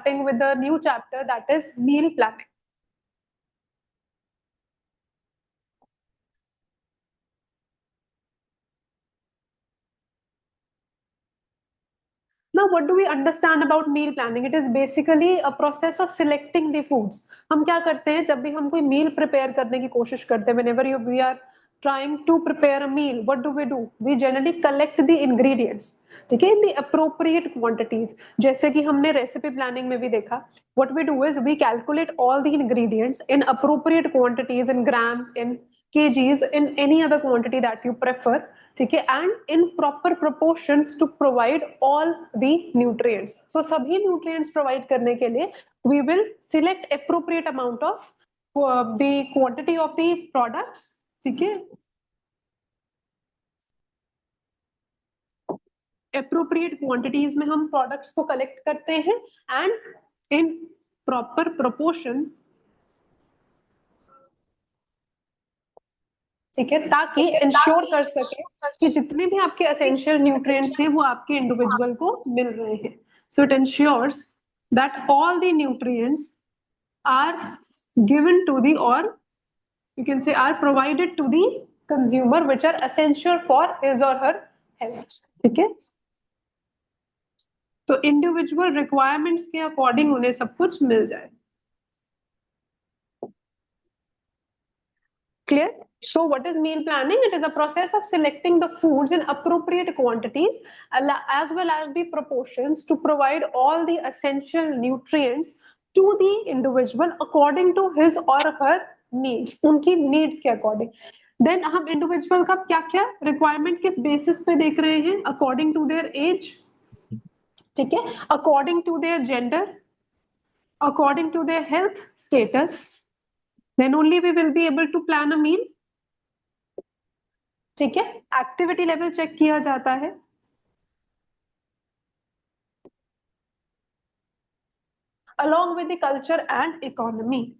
starting with the new chapter, that is meal planning. Now, what do we understand about meal planning? It is basically a process of selecting the foods. हम क्या करते हैं जब भी हम कोई meal prepare करने की कोशिश करते हैं, whenever we are trying to prepare a meal, what do? We generally collect the ingredients, ठीक है, in the appropriate quantities. जैसे कि हमने recipe planning में भी देखा, what we do is we calculate all the ingredients in appropriate quantities, in grams, in kgs, in any other quantity that you prefer, ठीक है, and in proper proportions to provide all the nutrients. So सभी nutrients provide करने के लिए we will select appropriate amount of the quantity of the products, ठीक है, appropriate quantities में हम products को collect करते हैं and in proper proportions, ठीक है, ताकि इंश्योर कर सके कि जितने भी आपके एसेंशियल न्यूट्रिएंट्स हैं वो आपके इंडिविजुअल को मिल रहे हैं. So it ensures that all the nutrients are given to the, or you can say are provided to the consumer which are essential for his or her health. ठीक है, तो इंडिविजुअल रिक्वायरमेंट्स के according उन्हें सब कुछ मिल जाए. Clear? So what is meal planning? It is a process of selecting the foods in appropriate quantities as well as the proportions to provide all the essential nutrients to the individual according to his or her needs, उनकी needs के according. Then हम individual का क्या क्या requirement किस basis पे देख रहे हैं? According to their age, ठीक है, according to their gender, according to their health status, then only we will be able to plan a meal. ठीक है, एक्टिविटी लेवल चेक किया जाता है. along with the culture and economy.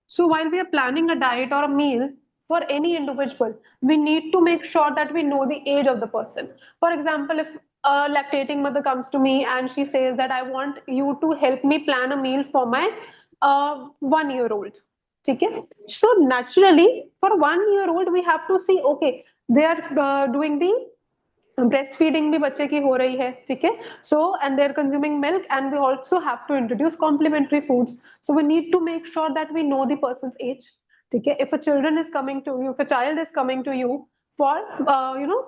So while we are planning a diet or a meal for any individual, we need to make sure that we know the age of the person. For example, if a lactating mother comes to me and she says that I want you to help me plan a meal for my 1-year-old. Okay? So naturally, for 1-year-old, we have to see, okay, they are doing the breastfeeding भी बच्चे की हो रही है, ठीक है, so and they're consuming milk, and we also have to introduce complementary foods, so we need to make sure that we know the person's age, ठीक है. If a child is coming to you for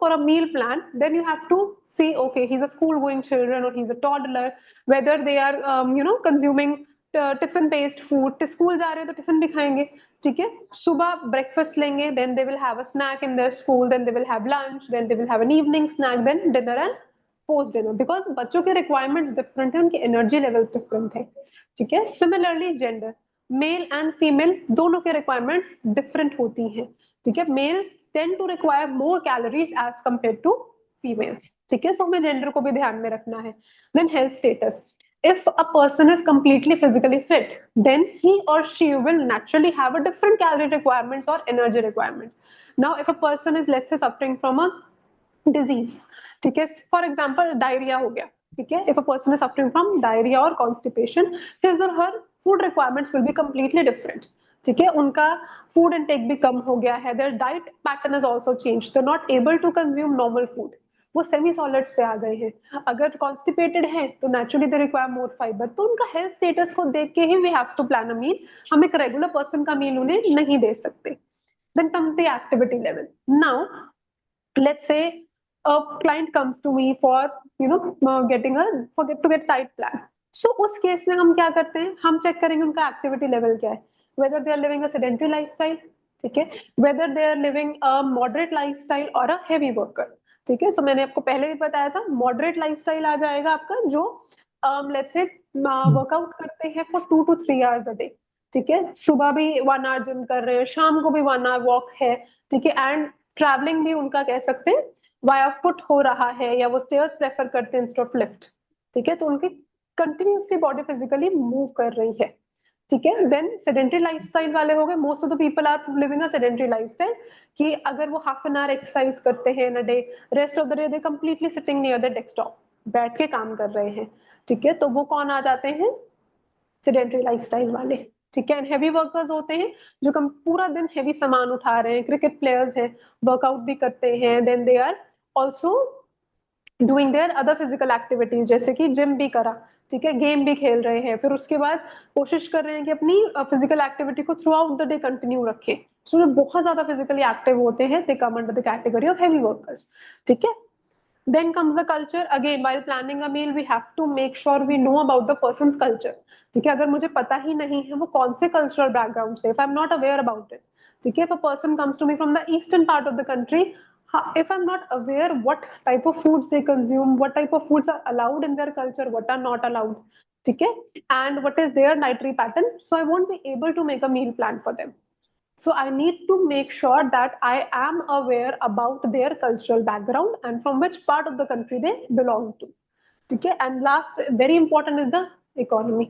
for a meal plan, then you have to see, okay, he's a school going children or he's a toddler, whether they are consuming tiffin based food, school जा रहे हैं तो tiffin भी खाएंगे, ठीक है, सुबह breakfast लेंगे, then they will have a snack in their school, then they will have lunch, then they will have an evening snack, then dinner and post dinner, because बच्चों के रिक्वायरमेंट्स डिफरेंट है, उनकी एनर्जी लेवल्स डिफरेंट है, ठीक है. Similarly gender, male and female दोनों के requirements different होती हैं, ठीक है. Male tend to require more calories as compare to females, ठीक है. सो हमें जेंडर को भी ध्यान में रखना है. Then health status, if a person is completely physically fit, then he or she will naturally have a different calorie requirements or energy requirements. Now if a person is, let's say, suffering from a disease, ठीक है, for example diarrhea हो गया, ठीक है, if a person is suffering from diarrhea or constipation, his or her food requirements will be completely different, ठीक है, उनका food intake भी कम हो गया है, their diet pattern has also changed, they're not able to consume normal food, वो semi solids पे आ गए हैं. अगर कॉन्स्टिपेटेड है तो naturally they require more fibre, तो उनका हेल्थ स्टेटस को देख के ही वी हैव टू प्लान अ मील. हम एक रेगुलर पर्सन का मील उन्हें नहीं दे सकते. Then comes the activity level. Now let's say a client comes to me for getting to get diet plan. So उस केस में हम क्या करते हैं, हम चेक करेंगे उनका एक्टिविटी लेवल क्या है, whether they are living a sedentary lifestyle, ठीक है, whether they are living a moderate lifestyle or a heavy worker, ठीक है. सो मैंने आपको पहले भी बताया था, मॉडरेट लाइफस्टाइल आ जाएगा आपका जो लेट्स से वर्कआउट करते हैं for 2 to 3 hours a day, ठीक है, सुबह भी 1 आवर जिम कर रहे हैं, शाम को भी 1 आवर वॉक है, ठीक है, एंड ट्रैवलिंग भी उनका कह सकते हैं वाया फुट हो रहा है, या वो स्टेयर्स प्रेफर करते हैं इंस्टेड ऑफ लिफ्ट, ठीक है, तो उनकी कंटिन्यूसली बॉडी फिजिकली मूव कर रही है, ठीक है। देन सेडेंटरी लाइफस्टाइल वाले हो गए, most of the people are living a sedentary lifestyle, कि अगर वो हाफ एन आवर एक्सरसाइज करते हैं in a day, rest of the day they completely sitting near the desktop, बैठ के काम कर रहे हैं, ठीक है, तो वो कौन आ जाते हैं, सेडेंटरी लाइफस्टाइल वाले, ठीक है। हैवी वर्कर्स होते हैं जो कम पूरा दिन हैवी सामान उठा रहे हैं, क्रिकेट प्लेयर्स हैं, वर्कआउट भी करते हैं, then they are also doing their other physical activities, जैसे कि जिम भी करा, ठीक है, गेम भी खेल रहे हैं, फिर उसके बाद कोशिश कर रहे हैं कि अपनी फिजिकल एक्टिविटी को throughout the day continue रखें। सो जो बहुत ज्यादा फिजिकली एक्टिव होते हैं they come under the category of heavy workers, ठीक है। Then comes the culture. Again, while planning a meal, we have to make sure we know about the person's culture. ठीक है, अगर मुझे पता ही नहीं है वो कौन से cultural background से, if I'm not aware about it, ठीक है, if a person comes to me from the eastern part of the country, if I'm not aware what type of foods they consume, what type of foods are allowed in their culture, what are not allowed, ठीक है, and what is their dietary pattern, so I won't be able to make a meal plan for them. So I need to make sure that I am aware about their cultural background and from which part of the country they belong to, ठीक है। And last very important is the economy.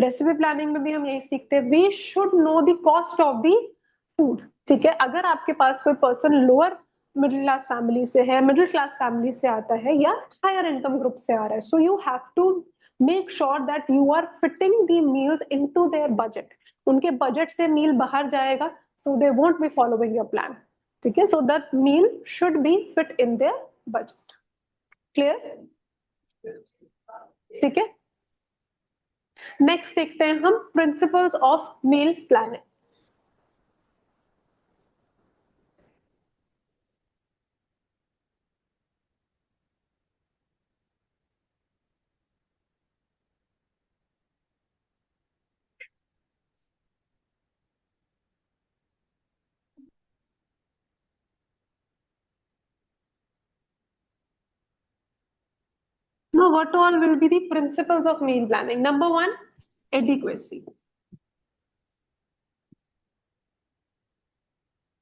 Recipe planning में भी हम यही सीखते हैं, we should know the cost of the food, ठीक है। अगर आपके पास कोई person lower middle class family से है, मिडिल क्लास फैमिली से आता है, या हायर इनकम ग्रुप से आ रहा है, so you have to make sure that you are fitting the meals into their budget. उनके बजट से मील बाहर जाएगा, so they won't be following your plan, ठीक है। So that meal should be fit in their budget. Clear? ठीक है। Next देखते हैं हम principles of meal planning. Now, what all will be the principles of meal planning? Number one, adequacy.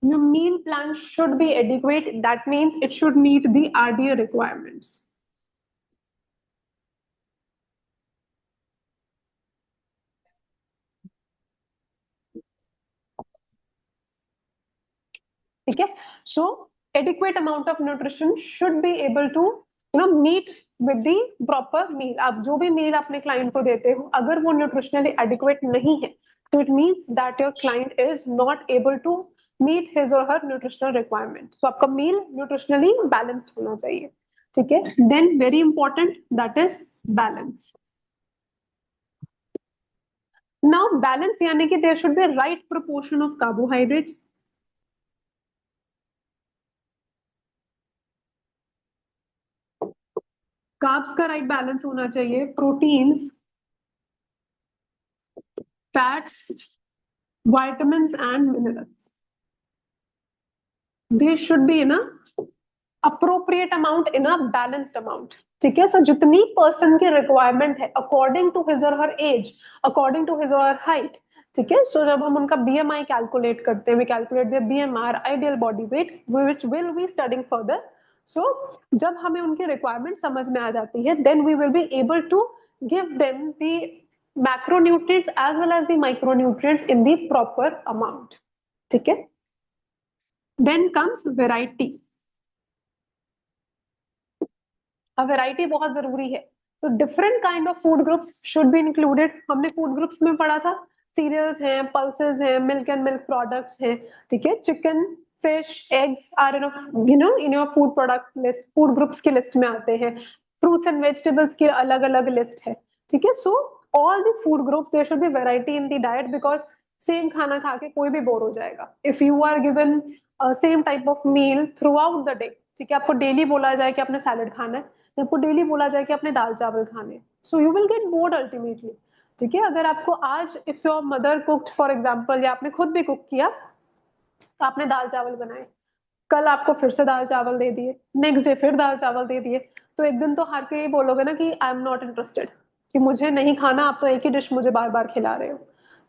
Your meal plan should be adequate. That means it should meet the RDA requirements. ठीक है। So adequate amount of nutrition should be able to meet with the proper meal. आप जो भी मील अपने client को देते हो, अगर वो न्यूट्रिशनली एडिक्वेट नहीं है, तो it means that your client is not able to meet his or her nutritional requirement. सो आपका मील न्यूट्रिशनली बैलेंस्ड होना चाहिए, ठीक है। Then very important, that is balance. Now balance यानी कि there should be right proportion of carbohydrates, carbs का right balance होना चाहिए, proteins, fats, vitamins and minerals. They should be in a appropriate amount, in a balanced amount. ठीक है। सो जितनी person की requirement है according to his or her as, according to his or her height, ठीक है। सो जब हम उनका बीएमआई कैलकुलेट करते हैं, we calculate their BMR, ideal body weight, which will be studying further. So जब हमें उनकी रिक्वायरमेंट समझ में आ जाती है, then we will be able to give them the macronutrients as well as the micronutrients in the proper amount, ठीक है। then comes variety. अब वैरायटी बहुत जरूरी है, तो different kind of food groups should be included. हमने food groups में पढ़ा था, सीरियल्स हैं, पल्सेस हैं, मिल्क एंड मिल्क प्रोडक्ट्स हैं, ठीक है, chicken, fish, eggs are in your food product list, food groups की लिस्ट में आते हैं। फ्रूट्स एंड वेजिटेबल्स की अलग अलग लिस्ट है, ठीक है। So all the food groups there should be variety in the diet, because same खाना खा के कोई भी बोर हो जाएगा। If you are given same type of meal throughout the day, ठीक है, आपको डेली बोला जाए कि आपने सैलड खाना है, आपको डेली बोला जाए कि आपने दाल चावल खाने, so you will get bored ultimately, ठीक है। अगर आपको आज if your mother cooked for example, या आपने खुद भी कुक किया, तो आपने दाल चावल बनाए, कल आपको फिर से दाल चावल दे दिए, नेक्स्ट डे फिर दाल चावल दे दिए, तो एक दिन तो हार के ही बोलोगे ना कि आई एम नॉट इंटरेस्टेड, कि मुझे नहीं खाना, आप तो एक ही डिश मुझे बार बार खिला रहे हो,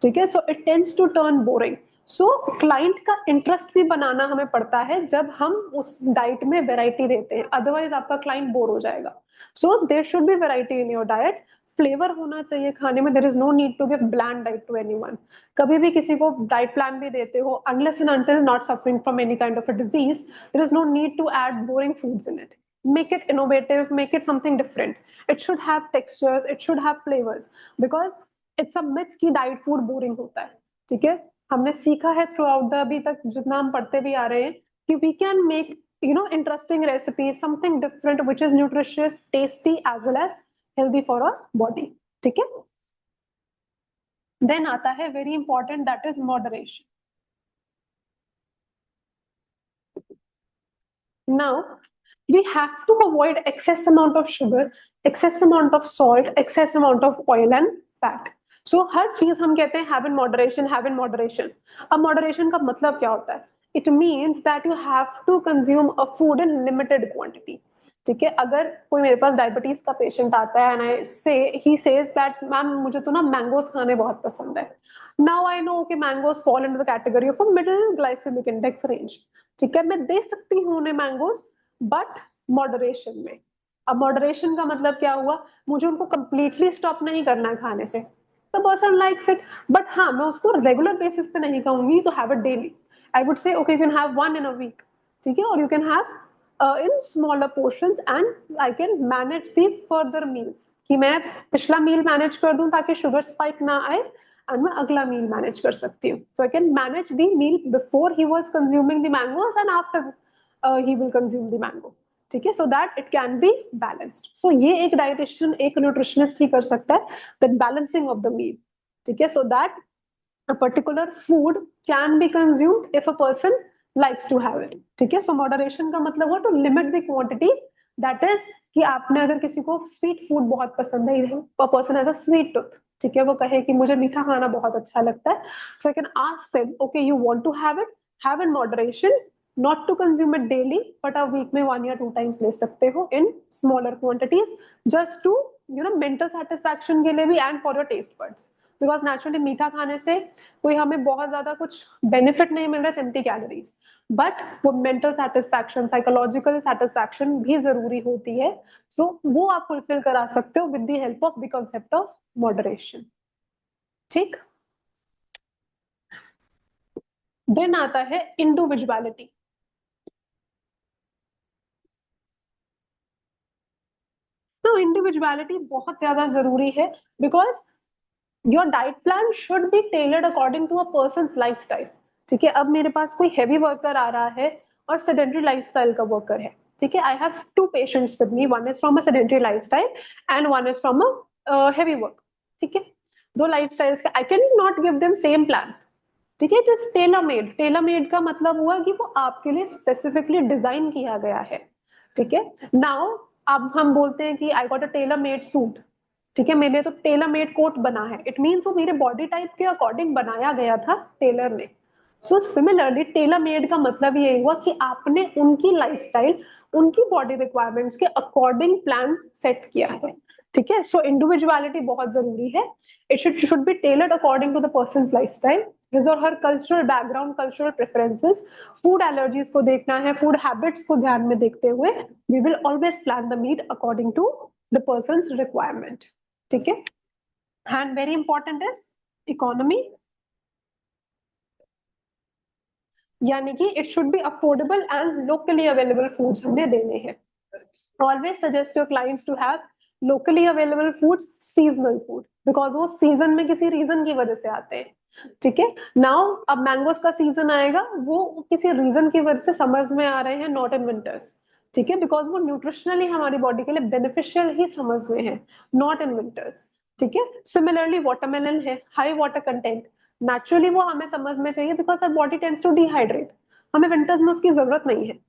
ठीक है। So it tends to turn boring. So client का इंटरेस्ट भी बनाना हमें पड़ता है जब हम उस डाइट में वेराइटी देते हैं, अदरवाइज आपका क्लाइंट बोर हो जाएगा। So there should be variety in your diet. Flavour होना चाहिए खाने में. There is no need to give bland diet to anyone. कभी भी किसी को डाइट प्लान भी देते हो, unless and until not suffering from any kind of a disease, there is no need to add boring foods in it. Make it innovative, make it something different. It should have textures, it should have flavors, because it's a myth कि diet food boring होता है. ठीक है, हमने सीखा है through out the, अभी तक जितना हम पढ़ते भी आ रहे हैं, कि we can make interesting recipes, something different which is nutritious, tasty as well as healthy for our body. ठीक है, देन आता है very important, that is moderation. Now, we have to avoid excess amount of sugar, excess amount of salt, excess amount of oil and fat. So हर चीज हम कहते हैं have in moderation, have in moderation. अब moderation का मतलब क्या होता है? It means that you have to consume a food in limited quantity. ठीक है, अगर कोई मेरे पास डायबिटीज का पेशेंट आता है एंड आई से ही सेज दैट मैम मुझे तो ना मैंगोज खाने बहुत पसंद है. नाउ आई नो कि mangoes fall into the category of a middle glycemic index range. ठीक है, मैं दे सकती हूँ उन्हें मैंगोज, बट मॉडरेशन में. अब मॉडरेशन का मतलब क्या हुआ? मुझे उनको कंप्लीटली स्टॉप नहीं करना है खाने से. The person likes it, but हाँ मैं उसको रेगुलर बेसिस पे नहीं कहूंगी to have it daily. I would say okay, you can have one in a week. ठीक है, और you can have in smaller portions and I can manage the further meals. कि मैं पिछला मील मैनेज कर दूं ताकि शुगर स्पाइक ना आए, and मैं अगला मील मैनेज कर सकती हूँ. So I can manage the meal before he was consuming the mangoes and after he will consume the mango. ठीक है, so that it can be balanced. So ये एक डाइटिशियन, एक न्यूट्रिशनिस्ट ही कर सकता है, that balancing of the meal. ठीक है, so that a particular food can be consumed if a person likes to have it. ठीक है, so moderation का मतलब हुआ to limit the quantity. That is कि आपने अगर किसी को स्वीट फूड बहुत पसंद है, a person has a sweet tooth, ठीक है, वो कहे कि मुझे मीठा खाना बहुत अच्छा लगता है, so I can ask them, okay, you want to have in moderation, not to consume it daily, but a week में 1 या 2 times ले सकते हो in smaller quantities, just to mental satisfaction के लिए भी and for your taste buds. Because naturally मीठा खाने से कोई हमें बहुत ज्यादा कुछ बेनिफिट नहीं मिल रहा है, 70 कैलोरीज, बट वो मेंटल सेटिस्फैक्शन, साइकोलॉजिकल सेटिस्फैक्शन भी जरूरी होती है. सो वो आप फुलफिल करा सकते हो with the help of the concept of moderation. ठीक, देन आता है इंडिविजुअलिटी. तो इंडिविजुअलिटी बहुत ज्यादा जरूरी है, because your diet plan should be tailored according to a person's lifestyle. ठीक है, अब मेरे पास कोई हैवी वर्कर आ रहा है और सेडेंटरी लाइफस्टाइल का वर्कर है. ठीक है, I have 2 patients with me, one is from a sedentary lifestyle and one is from a heavy work. ठीक है, दो लाइफस्टाइल्स का I can not give them same plan. ठीक है, just tailor made. Tailor made का मतलब हुआ कि वो आपके लिए स्पेसिफिकली डिजाइन किया गया है. ठीक है, नाउ अब हम बोलते हैं कि I got a tailor made suit. ठीक है, मैंने तो टेलर मेड कोट बना है, इट मीन्स वो मेरे बॉडी टाइप के अकॉर्डिंग बनाया गया था टेलर ने. सो सिमिलरली टेलर मेड का मतलब ये हुआ कि आपने उनकी लाइफस्टाइल, उनकी बॉडी रिक्वायरमेंट्स के अकॉर्डिंग प्लान सेट किया है. ठीक है, सो इंडिविजुअलिटी बहुत जरूरी है. It should be tailored according to the person's lifestyle, his or her cultural background, cultural preferences, food allergies को देखना है, फूड हैबिट्स को ध्यान में देखते हुए we will always plan the meal according to the person's requirement. ठीक है, and very important is economy, यानी कि it should be affordable and locally available foods हमने देने हैं. Always suggest your clients to have locally available foods, seasonal food, because वो season में किसी रीजन की वजह से आते हैं. ठीक है, नाउ अब मैंगोज का सीजन आएगा, वो किसी रीजन की वजह से समर्स में आ रहे हैं, नॉट इन विंटर्स. ठीक है, बिकॉज वो न्यूट्रिशनली हमारी बॉडी के लिए बेनिफिशियल ही समर्स में है, नॉट इन विंटर्स. ठीक है, सिमिलरली वाटरमेलन है, हाई वाटर कंटेंट, नेचुरली वो हमें समझ में चाहिए because our body tends to dehydrate, हमें विंटर्स में उसकी जरूरत नहीं है.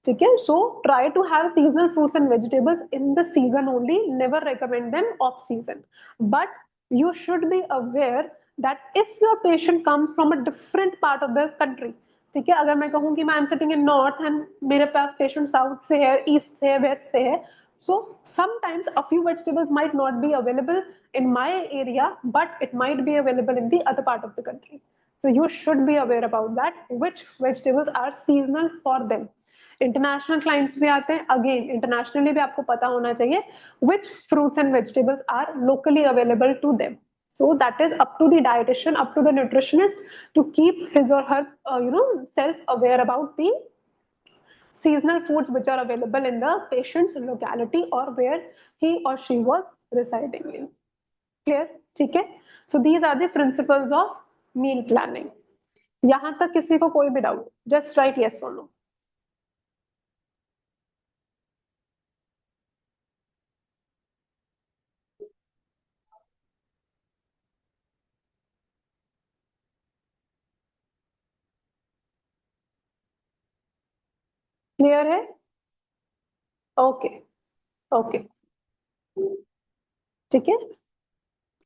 ठीक है, so try to have seasonal fruits and vegetables in the season only, never recommend them off season. But you should be aware that if your patient comes from a different part of the country, ठीक है, अगर मैं कहूँ कि मैं am sitting in north and मेरे पास patient south से है, ईस्ट से है, वेस्ट से है, so sometimes a few vegetables might not be available in my area, but it might be available in the other part of the country. So you should be aware about that, which vegetables are seasonal for them. International clients भी आते हैं, again internationally भी आपको पता होना चाहिए which fruits and vegetables are locally available to them. So that is up to the dietitian, up to the nutritionist to keep his or her self aware about the seasonal foods which are available in the patient's locality or where he or she was residing in. Clear? ठीक है. So these are the principles of meal planning. यहां तक किसी को कोई भी doubt? Just right yes or no. Clear है? Okay. Okay. ठीक है.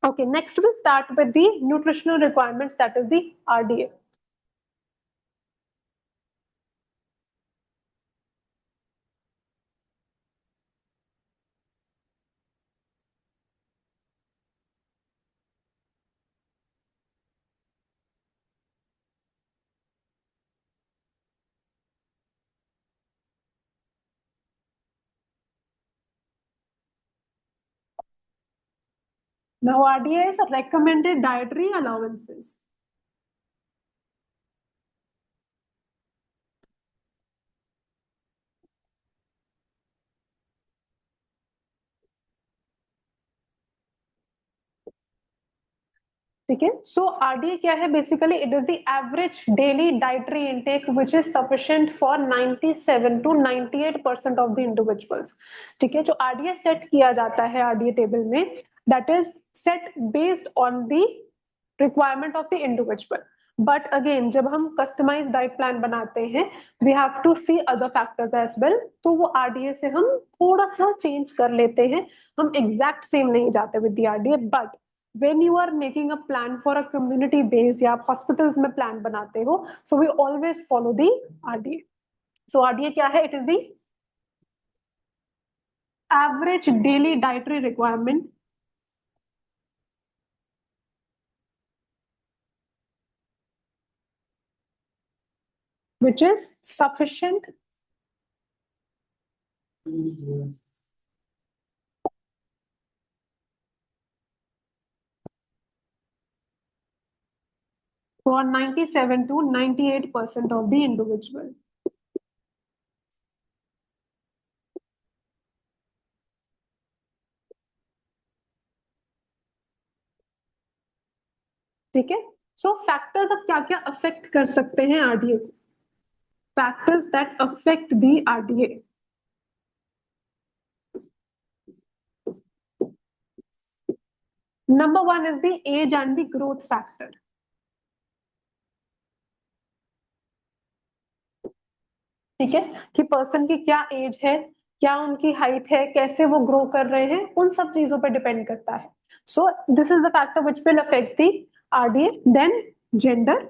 Okay, next we'll start with the nutritional requirements, that is the RDA. Now, RDA is a recommended dietary allowances. ठीक है. So RDA क्या है? Basically it is the average daily dietary intake which is sufficient for 97 to 98% of the individuals. ठीक है. जो RDA set किया जाता है RDA टेबल में, that is set based on the requirement of the individual. But again जब हम customise diet plan बनाते हैं, we have to see other factors as well. तो वो RDA से हम थोड़ा सा चेंज कर लेते हैं, हम एग्जैक्ट सेम नहीं जाते with the RDA. But when you are making a plan for a community base या आप hospitals में plan बनाते हो, so we always follow the RDA. So RDA क्या है? It is the average daily dietary requirement which is sufficient for 97 to 98% of the individual. ठीक है. सो factors अब क्या क्या अफेक्ट कर सकते हैं आरडीए को? Factors that affect the RDA. Number one is the age and the growth factor. ठीक है, कि पर्सन की क्या एज है, क्या उनकी हाइट है, कैसे वो ग्रो कर रहे हैं, उन सब चीजों पर डिपेंड करता है. So this is the factor which will affect the RDA. Then gender,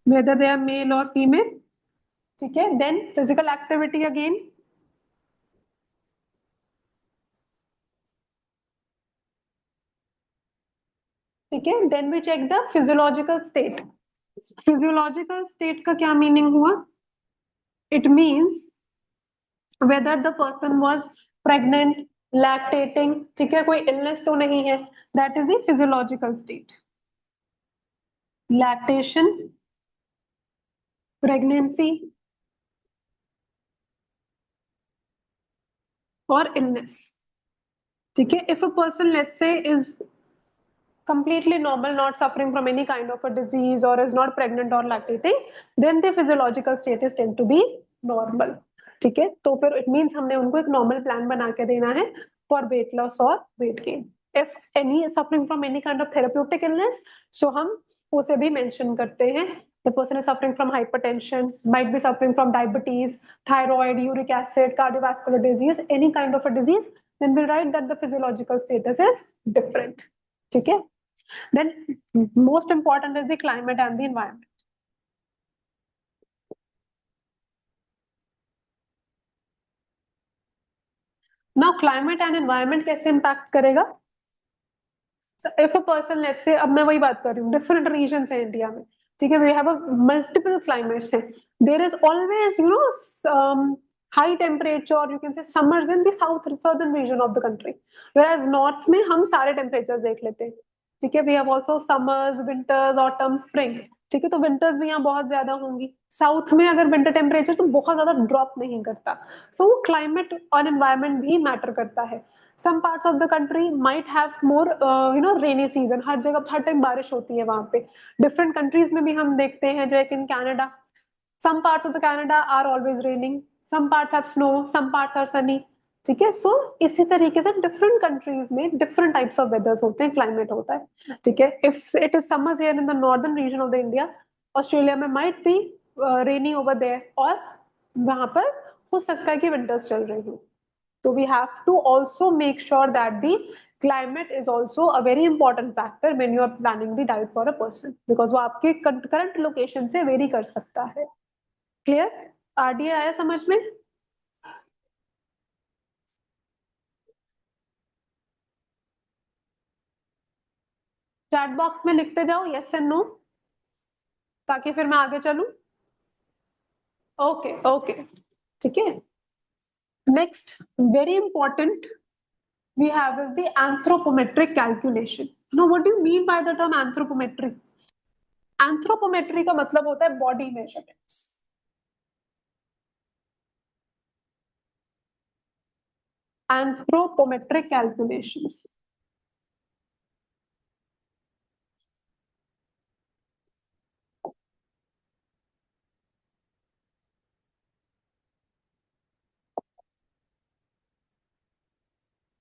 whether they are male or female. ठीक है. Then physical activity again. ठीक है. Then we check the physiological state. Physiological state का क्या meaning हुआ? It means whether the person was pregnant, lactating. ठीक है, कोई इलनेस तो नहीं है. That is the physiological state. Lactation, pregnancy और इलनेस. ठीक है. If a person let's say is completely normal, not suffering from any kind of a disease or is not pregnant or lactating, then the physiological status tend to be normal. ठीक है. तो फिर it means हमने उनको एक normal plan बना के देना है फॉर वेट लॉस और weight gain. If any suffering from any kind of therapeutic illness, so हम उसे भी मेंशन करते हैं. The person is suffering from hypertension, might be suffering from diabetes, thyroid, uric acid, cardiovascular disease, any kind of a disease, then we'll write that the physiological status is different. ठीक है. Then most important is the climate and the environment. Now climate and environment कैसे impact करेगा? So if a person, let's say, अब मैं वही बात कर रही हूँ, different regions है इंडिया में. ठीक है. We have a multiple climates है. There is always, high temperature, or you can say summers in the southern region of the country, whereas north में हम सारे temperatures देख लेते हैं. ठीक है, we have also summers, winters, autumn, spring. ठीक है, तो विंटर्स भी यहाँ बहुत ज्यादा होंगी. साउथ में अगर विंटर टेम्परेचर तो बहुत ज्यादा ड्रॉप नहीं करता. सो क्लाइमेट और एनवायरमेंट भी मैटर करता है. Some parts of the country might have more rainy season. हर जगह हर टाइम बारिश होती है वहां पे. डिफरेंट कंट्रीज में भी हम देखते हैं, like in Canada, some parts of the Canada are always raining, some parts have snow, some parts are sunny. ठीक है, सो इसी तरीके से डिफरेंट कंट्रीज में डिफरेंट टाइप्स ऑफ वेदर्स होते हैं, क्लाइमेट होता है. ठीक है, if it is summers here in the northern region of the India, Australia में might be rainy over there, और वहां पर हो सकता है कि विंटर्स चल रही हो. So we have to also make sure that the climate is also a very important factor when you are planning the diet for a person, because वो आपके current location से vary कर सकता है. क्लियर? आरडीए आया समझ में? Chat box में लिखते जाओ यस एंड नो, ताकि फिर मैं आगे चलूं. ओके ओके, ठीक है. Next very important we have is the anthropometric calculation. Now what do you mean by the term anthropometric? Anthropometry का मतलब होता है body measurements. Anthropometric calculations.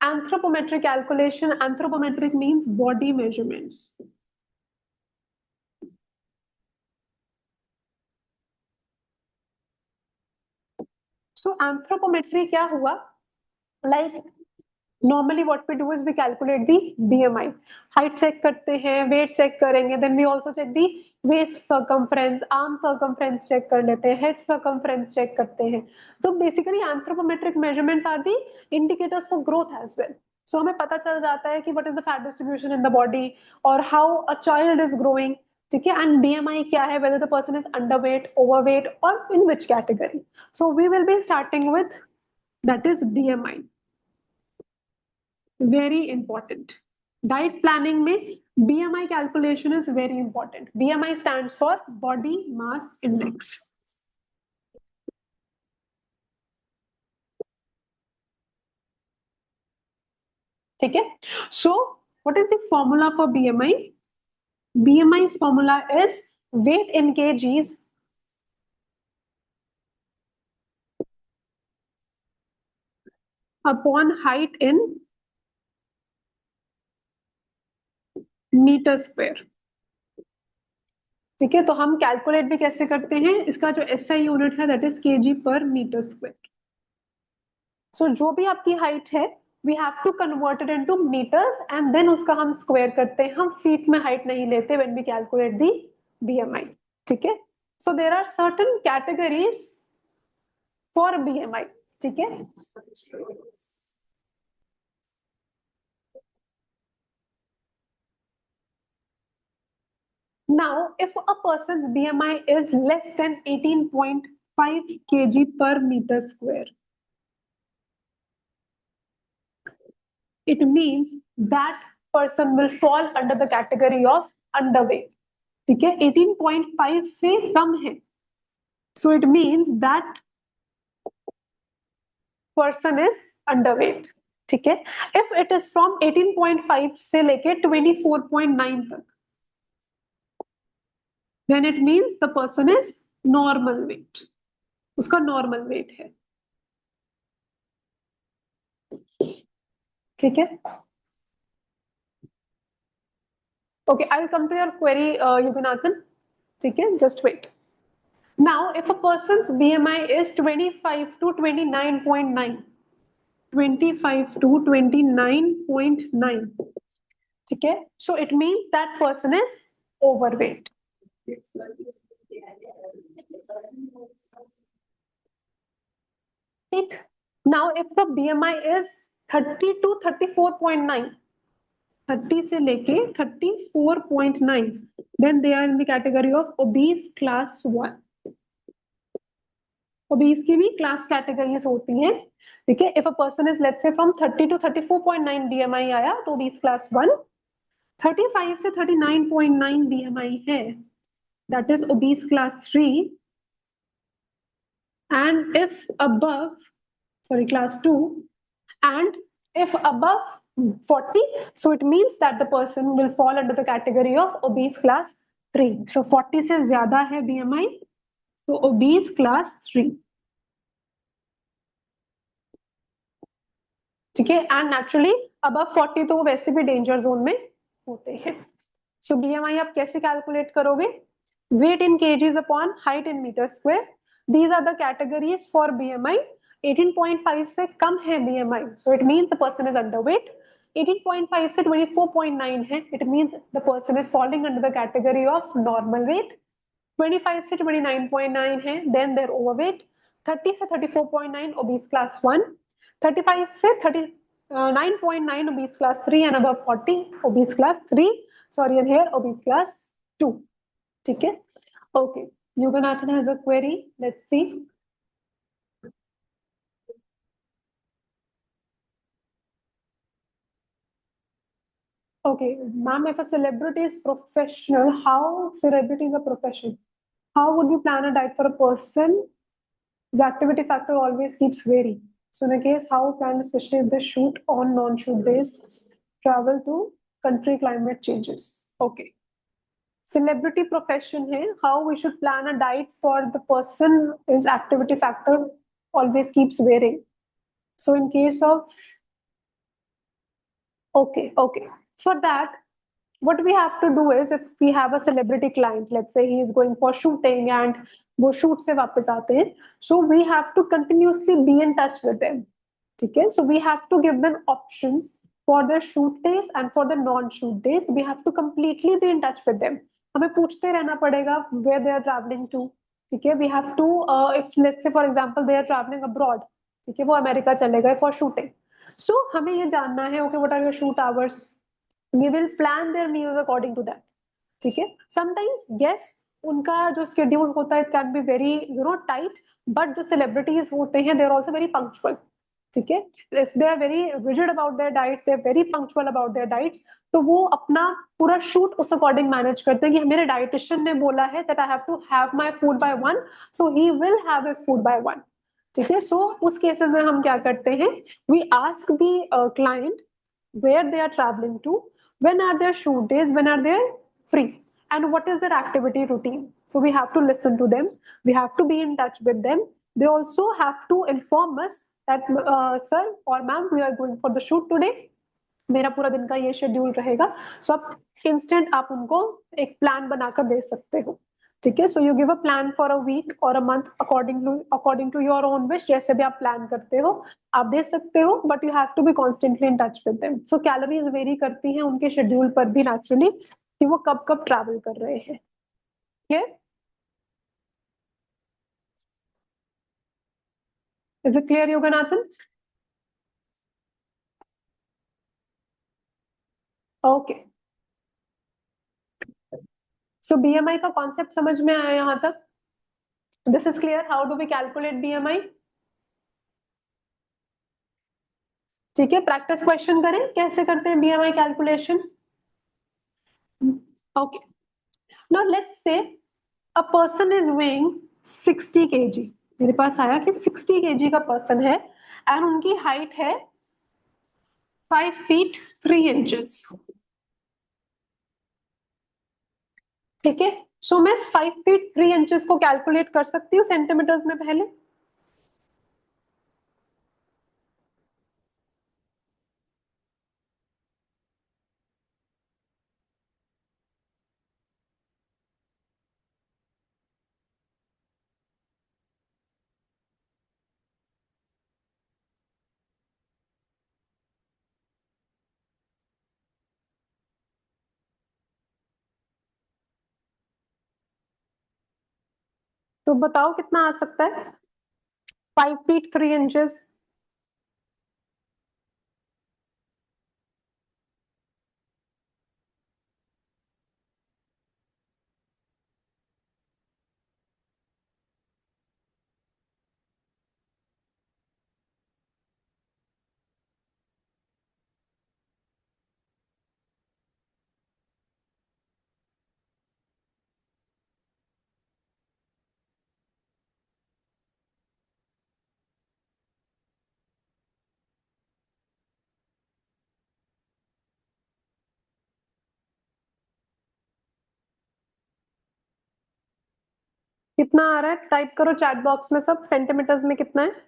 Anthropometric calculation, anthropometric means body measurements. So anthropometry क्या हुआ? Like normally what we do is we calculate the BMI. Height check करते हैं, weight check करेंगे, then we also check the waist circumference, arm circumference check कर लेते हैं, head circumference check करते हैं. So basically anthropometric measurements are the indicators for growth as well. So हमें पता चल जाता है कि what is the fat distribution in the body or how a child is growing. ठीक है, and BMI क्या है, whether the person is underweight, overweight or in which category. So we will be starting with that is BMI. Very important. Diet planning में BMI calculation is very important. BMI stands for body mass index. ठीक है, so what is the formula for BMI? BMI's formula is weight in kgs upon height in meter square. ठीक है, तो हम calculate भी कैसे करते हैं, इसका जो एसआई यूनिट है that is KG per meter square. So जो भी आपकी हाइट है we have to convert it into meters and then उसका हम स्क्वायर करते हैं. हम फीट में हाइट नहीं लेते when we calculate the BMI. ठीक है, so there are certain categories for BMI. ठीक है, now if a person's BMI is less than 18.5 kg per meter square, it means that person will fall under the category of underweight. ठीक है, 18.5 से कम है, so it means that person is underweight. ठीक है, if it is from 18.5 से लेके 24.9 तक, then it means the person is normal weight. उसका normal weight है. ठीक है, okay, I will come to your query, Yuganathan. ठीक है, just wait. Now, if a person's BMI is 25 to 29.9, 25 to 29.9, ठीक है, so it means that person is overweight. ठीक, now if the BMI is 30 to 34.9, 30 से लेके 34.9, then they are in the category of obese class 1. Obese की भी class categories होती हैं, ठीक है। If a person is let's से फ्रॉम 30 to 34.9 बीएमआई आया तो ओबीस क्लास 1, 35 से 39.9 बीएमआई है, that is obese class 3, and if above, sorry, class 2, and if above 40, so it means that the person will fall under the category of obese class 3. So 40 से ज्यादा है BMI, so obese class 3, ठीक है। And naturally above 40 तो वो वैसे भी danger zone में होते हैं। सो BMI आप कैसे कैलकुलेट करोगे? Weight in KGs upon height in meter square, these are the categories for BMI। 18.5 से कम है BMI, so it means the person is underweight. 18.5 से 24.9 है, it means the person is falling under the category of normal weight. 25 से 29.9 है, then they're overweight. 30 से 34.9 obese class 1. 35 से 39.9 obese class 3 and above 40 obese class 3. Sorry, and here obese class 2. ठीक है? Okay. Yuganathan has a query. Let's see. Okay, ma'am, if a celebrity is professional, how celebrity is a profession? How would you plan a diet for a person? The activity factor always keeps varying. So in a case, how plan, especially if they shoot on non-shoot days, travel to country climate changes. Okay. Celebrity profession है, how we should plan a diet for the person is activity factor always keeps varying. So in case of, okay. For that, what we have to do is if we have a celebrity client, let's say he is going for shooting and वो shoot से वापस आते हैं, so we have to continuously be in touch with them, ठीक है। So we have to give them options for their shoot days and for the non-shoot days. We have to completely be in touch with them. हमें पूछते रहना पड़ेगा where they are traveling to, ठीक है। We have to if let's say for example they are traveling abroad, ठीक है, वो America चले गए for shooting, so हमें ये जानना है okay what are your shoot hours, we will plan their meals according to that, ठीक है। sometimes yes, उनका जो schedule होता है it can be very tight, but जो celebrities होते हैं they are also very punctual, ठीक है। if they are very rigid about their diets, they are very punctual about their diets, तो वो अपना पूरा शूट उस अकॉर्डिंग मैनेज करते हैं कि मेरे डाइटिशियन ने बोला है that I have to have my food by 1, so he will have his food by 1, ठीक है। so उस केसेस में हम क्या करते हैं, we ask the client where they are traveling to, when are their shoot days, when are they free, and what is their activity routine. So we have to listen to them, we have to be in touch with them. They also have to inform us that sir or ma'am we are going for the shoot today, मेरा पूरा दिन का ये schedule रहेगा। सो आप instant आप उनको एक प्लान बनाकर दे सकते हो, ठीक है। So you give a plan for a week or a month according to your own wish, जैसे भी आप प्लान करते हो आप दे सकते हो, but you have to be constantly in touch with them. So calories vary करती हैं उनके शेड्यूल पर भी नेचुरली कि वो कब कब ट्रैवल कर रहे हैं, ठीक है। Is it clear Yoganathan? Okay, so BMI का कॉन्सेप्ट समझ में आया यहाँ तक? This is clear how do we calculate BMI, ठीक है। प्रैक्टिस क्वेश्चन करें कैसे करते हैं BMI calculation. Okay, now let's say a person is weighing 60 kg, मेरे पास आया कि 60 केजी का पर्सन है एंड उनकी हाइट है 5 फीट 3 इंचेस, ठीक है। सो मैं 5 फीट 3 इंचेस को कैलकुलेट कर सकती हूँ सेंटीमीटर्स में पहले। तो बताओ कितना आ सकता है 5 फीट 3 इंचेस? कितना आ रहा है टाइप करो चैट बॉक्स में सब, सेंटीमीटर्स में कितना है?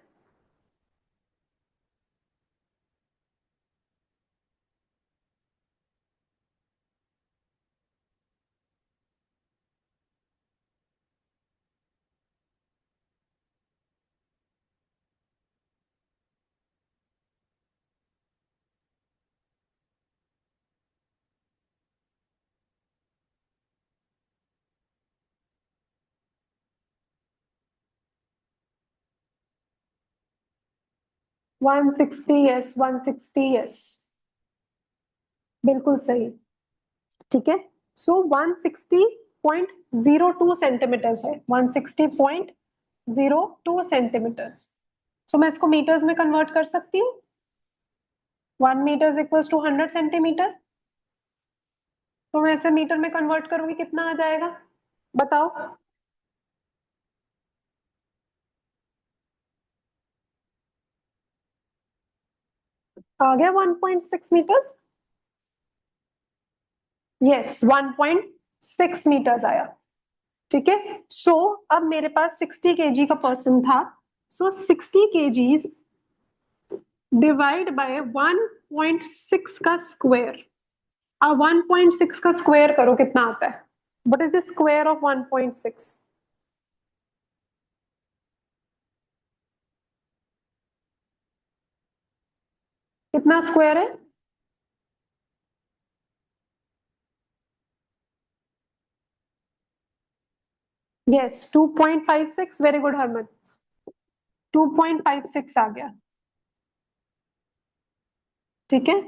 160, यस 160, यस बिल्कुल सही। ठीक है, सो 160.02 सेंटीमीटर्स है, 160.02 सेंटीमीटर्स। सो मैं इसको मीटर्स में कन्वर्ट कर सकती हूँ। 1 मीटर इक्वल्स टू 100 सेंटीमीटर। तो मैं इसे मीटर में कन्वर्ट करूंगी, कितना आ जाएगा बताओ? आ गया 1.6 मीटर्स। यस 1.6 मीटर्स आया। ठीक है, सो अब मेरे पास 60 kg का पर्सन था। सो 60 kgs डिवाइड बाय 1.6 का स्क्वायर। अब 1.6 का स्क्वायर करो, कितना आता है? What is the square of 1.6? कितना स्क्वायर है? यस 2.56, वेरी गुड हरमन, 2.56 आ गया। ठीक है,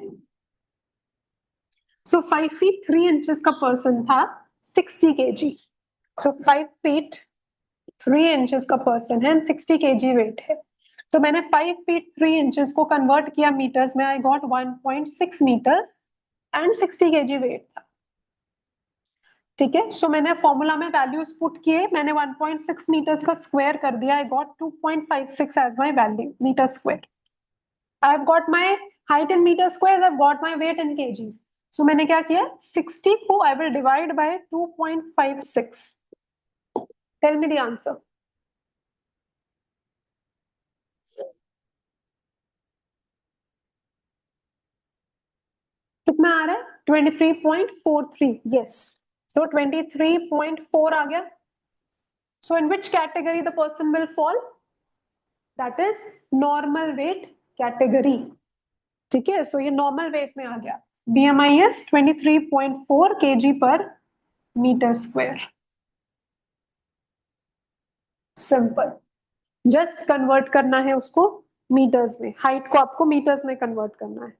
सो 5 फीट 3 इंचेस का पर्सन था, 60 kg। सो 5 फीट 3 इंचेस का पर्सन है, 60 kg वेट है। तो मैंने 5 फीट 3 इंचेस को कन्वर्ट किया मीटर्स में, I got 1.6 meters and 60 kg weight था। ठीक है, सो मैंने फॉर्मूला में वैल्यूज पुट किए, मैंने 1.6 मीटर्स का स्क्वायर कर दिया, I got 2.56 as my value meter square. I have got my height in meter square, I have got my weight in kgs. So मैंने क्या किया, 60 को I will divide by 2.56। Tell me the answer. कितना आ रहा है? 23.43, yes. सो 23.4 आ गया। So in which category the person will fall? That is normal weight category. ठीक है, सो ये नॉर्मल वेट में आ गया। बीएमआई इज 23.4 kg/मीटर स्क्वायर। सिंपल, जस्ट कन्वर्ट करना है उसको मीटर्स में, हाइट को आपको मीटर्स में कन्वर्ट करना है।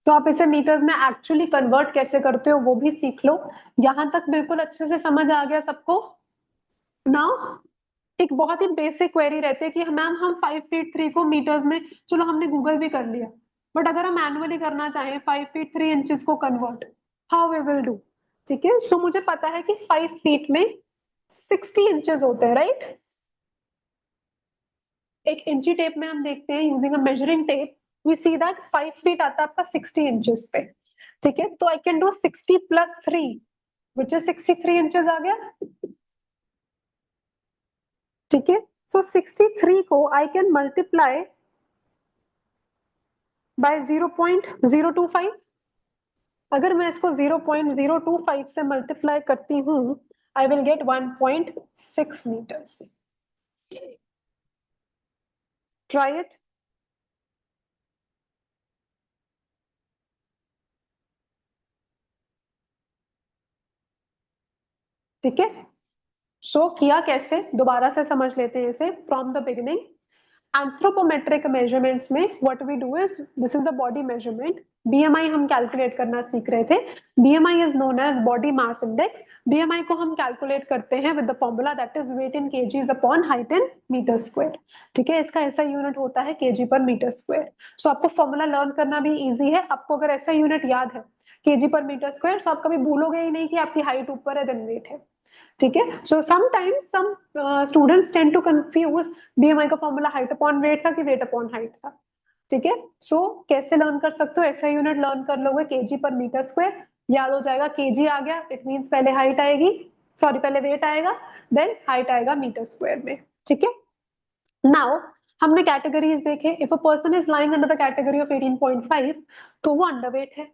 तो आप इसे मीटर्स में एक्चुअली कन्वर्ट कैसे करते हो वो भी सीख लो। यहां तक बिल्कुल अच्छे से समझ आ गया सबको? नाउ एक बहुत ही बेसिक क्वेरी रहती है कि मैम हम 5 फीट 3 को मीटर्स में, चलो हमने गूगल भी कर लिया, बट अगर हम मैनुअली करना चाहें 5 फीट 3 इंचेस को convert, how we will do? ठीक है, सो मुझे पता है कि 5 फीट में 60 इंचेस होते हैं, राइट? एक इंची टेप में हम देखते हैं, using a measuring tape we see that 5 feet आता है आपका 60 इंचेस पे। ठीक है, तो I can do 60 + 3 which is 63 inches आ गया। ठीक है, सो 63 को आई कैन मल्टीप्लाई बाय 0.025। अगर मैं इसको 0.025 से मल्टीप्लाई करती हूँ, I will get 1.6 meters. Try it. ठीक है, सो किया कैसे, दोबारा से समझ लेते हैं इसे from the beginning. Anthropometric measurements में what we do is, this is the body measurement. BMI हम कैलकुलेट करना सीख रहे थे। BMI is known as body mass index. BMI को हम कैलकुलेट करते हैं with the formula that is weight in KGs upon height in meter square. ठीक है, इसका ऐसा यूनिट होता है केजी पर मीटर स्क्वायर। सो आपको फॉर्मूला लर्न करना भी इजी है। आपको अगर ऐसा यूनिट याद है केजी पर मीटर स्क्वायर, सो आप कभी भूलोगे ही नहीं कि आपकी हाइट ऊपर है देन वेट है। ठीक है, so sometimes some students tend to confuse BMI का फॉर्मूला हाइट अपॉन वेट था कि वेट अपॉन हाइट था। ठीक है, सो कैसे लर्न कर सकते हो, ऐसा यूनिट लर्न कर लोगे केजी पर मीटर स्क्वायर, याद हो जाएगा। केजी आ गया, इट मींस पहले हाइट आएगी, सॉरी पहले वेट आएगा, देन हाइट आएगा मीटर स्क्वायर में। ठीक है, नाउ हमने कैटेगरीज देखे। If a person is lying under the category of 18.5 तो वो अंडरवेट है।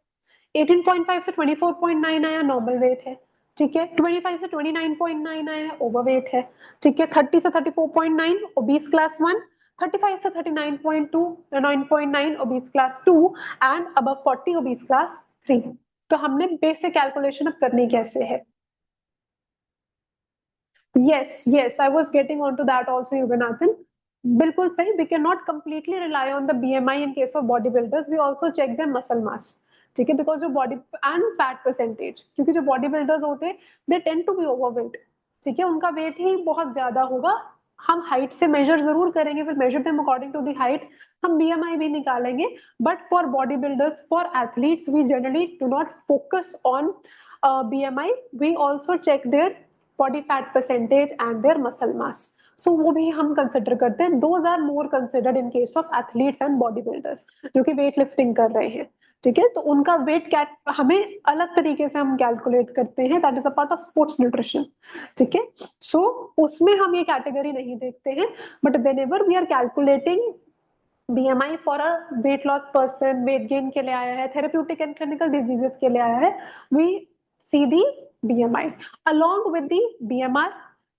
18.5 से 24.9 आया नॉर्मल वेट है। ठीक है, 25 से 29.9 आया ओवरवेट है। ठीक है, 30 से 34.9 ओबीस क्लास 1, 35 से 39.2 9.9 obese class 2 and above 40 obese class 3। तो हमने बेसिक कैलकुलेशन अब करनी कैसे है। Yes, I was getting onto that also, Yuganathan. बिल्कुल सही, we cannot completely rely on the BMI in case of bodybuilders. We also check their muscle mass. ठीक है, because जो body and fat percentage, क्योंकि जो बॉडी बिल्डर्स होते हैं they tend to be overweight. ठीक है, उनका वेट ही बहुत ज्यादा होगा। हम हाइट से मेजर जरूर करेंगे, फिर measure them according to the height, हम बीएमआई भी निकालेंगे। But for body builders, for athletes, we generally do not focus on BMI, we also check their body fat percentage and their muscle mass. So वो भी हम consider करते हैं। Those are more considered in case of athletes and body builders जो कि weight lifting कर रहे हैं। ठीक है, तो उनका वेट कैट हमें अलग तरीके से हम कैलकुलेट करते हैं, that is a part of sports nutrition. ठीक है, सो उसमें हम ये कैटेगरी नहीं देखते हैं। But whenever we are calculating BMI for a weight loss person, weight gain के लिए आया है, थेरेप्यूटिक एंड क्लिनिकल डिजीजेस के लिए आया है, we see the BMI along with the BMR.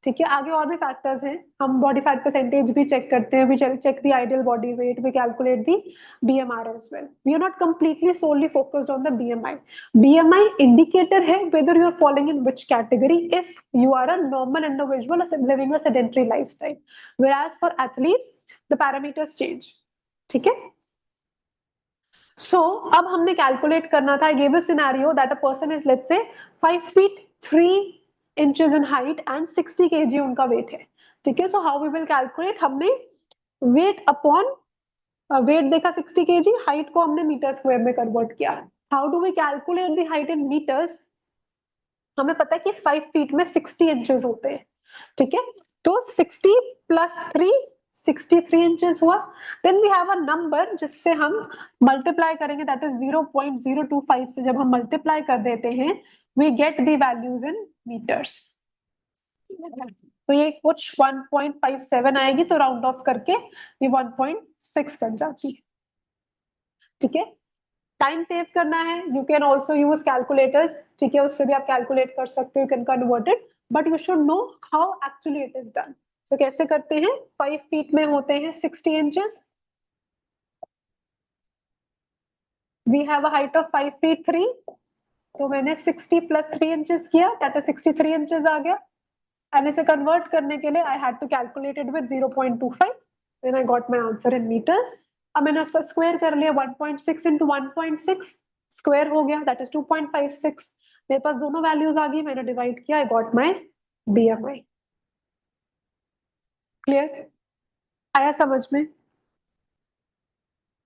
ठीक है, आगे और भी फैक्टर्स हैं, हम बॉडी फैट परसेंटेज भी चेक करते हैं, we check the ideal body weight, we calculate the BMR as well. We are not completely solely focused on the BMI. BMI indicator है whether you are falling in which category if you are a normal individual living a sedentary lifestyle, whereas for athletes the parameters change। ठीक है, सो अब हमने calculate करना था, give a scenario that a person is let's say 5 feet 3 inches in height and 60 kg उनका weight है। ठीक है, so how we will calculate, हमने वेट अपॉन वेट देखा 60 kg, हाइट को हमने मीटर स्क्वायर में कन्वर्ट किया। How do we calculate the height in meters, हमें पता है कि 5 feet में 60 inches होते हैं। ठीक है, तो 60 प्लस 3 63 इंचेस हुआ। Then we have a number जिससे हम मल्टीप्लाई करेंगे, दैट इज 0.025 से जब हम मल्टीप्लाई कर देते हैं we get the values in meters. तो ये कुछ 1.57 आएगी, तो राउंड ऑफ करके ये 1.6 बन जाती है। ठीक है, टाइम सेव करना है, you can also use calculators. ठीक है, उससे भी आप कैलकुलेट कर सकते हो, you can convert it, but you should know how actually it is done. तो कैसे करते हैं, 5 feet में होते हैं 60 inches, we have a height of 5 feet 3, तो मैंने 60 प्लस 3 inches किया, दैट इज 63 inches आ गया। एंड इसे कन्वर्ट करने के लिए I had to calculate it with 0.25, then I got my answer in meters. अब मैंने उसका स्क्वायर कर लिया, 1.6 इंटू 1.6 स्क्वायर हो गया, दैट इज 2.56। मेरे पास दोनों वैल्यूज आ गई, मैंने डिवाइड किया, आई गॉट माय बीएमआई। क्लियर, आया समझ में?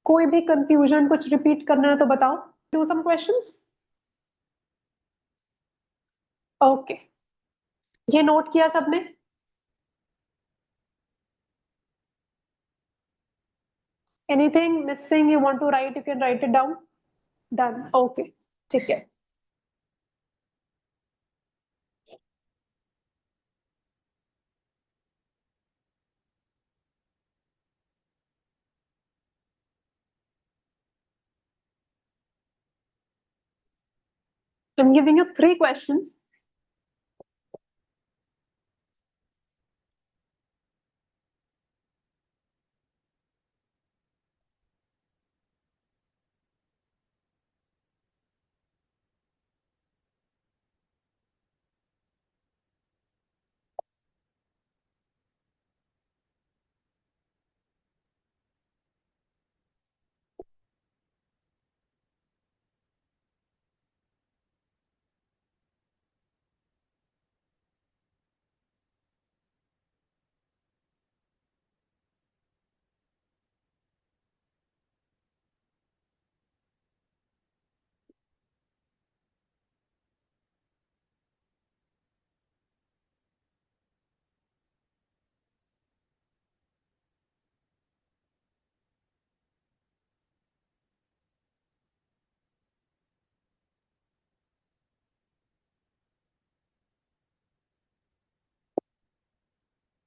कोई भी कंफ्यूजन, कुछ रिपीट करना है तो बताओ, डू सम क्वेश्चंस। ओके, ये नोट किया सबने? Anything missing you want to write, you can write it down. Done, okay, ठीक है। I'm giving you 3 questions.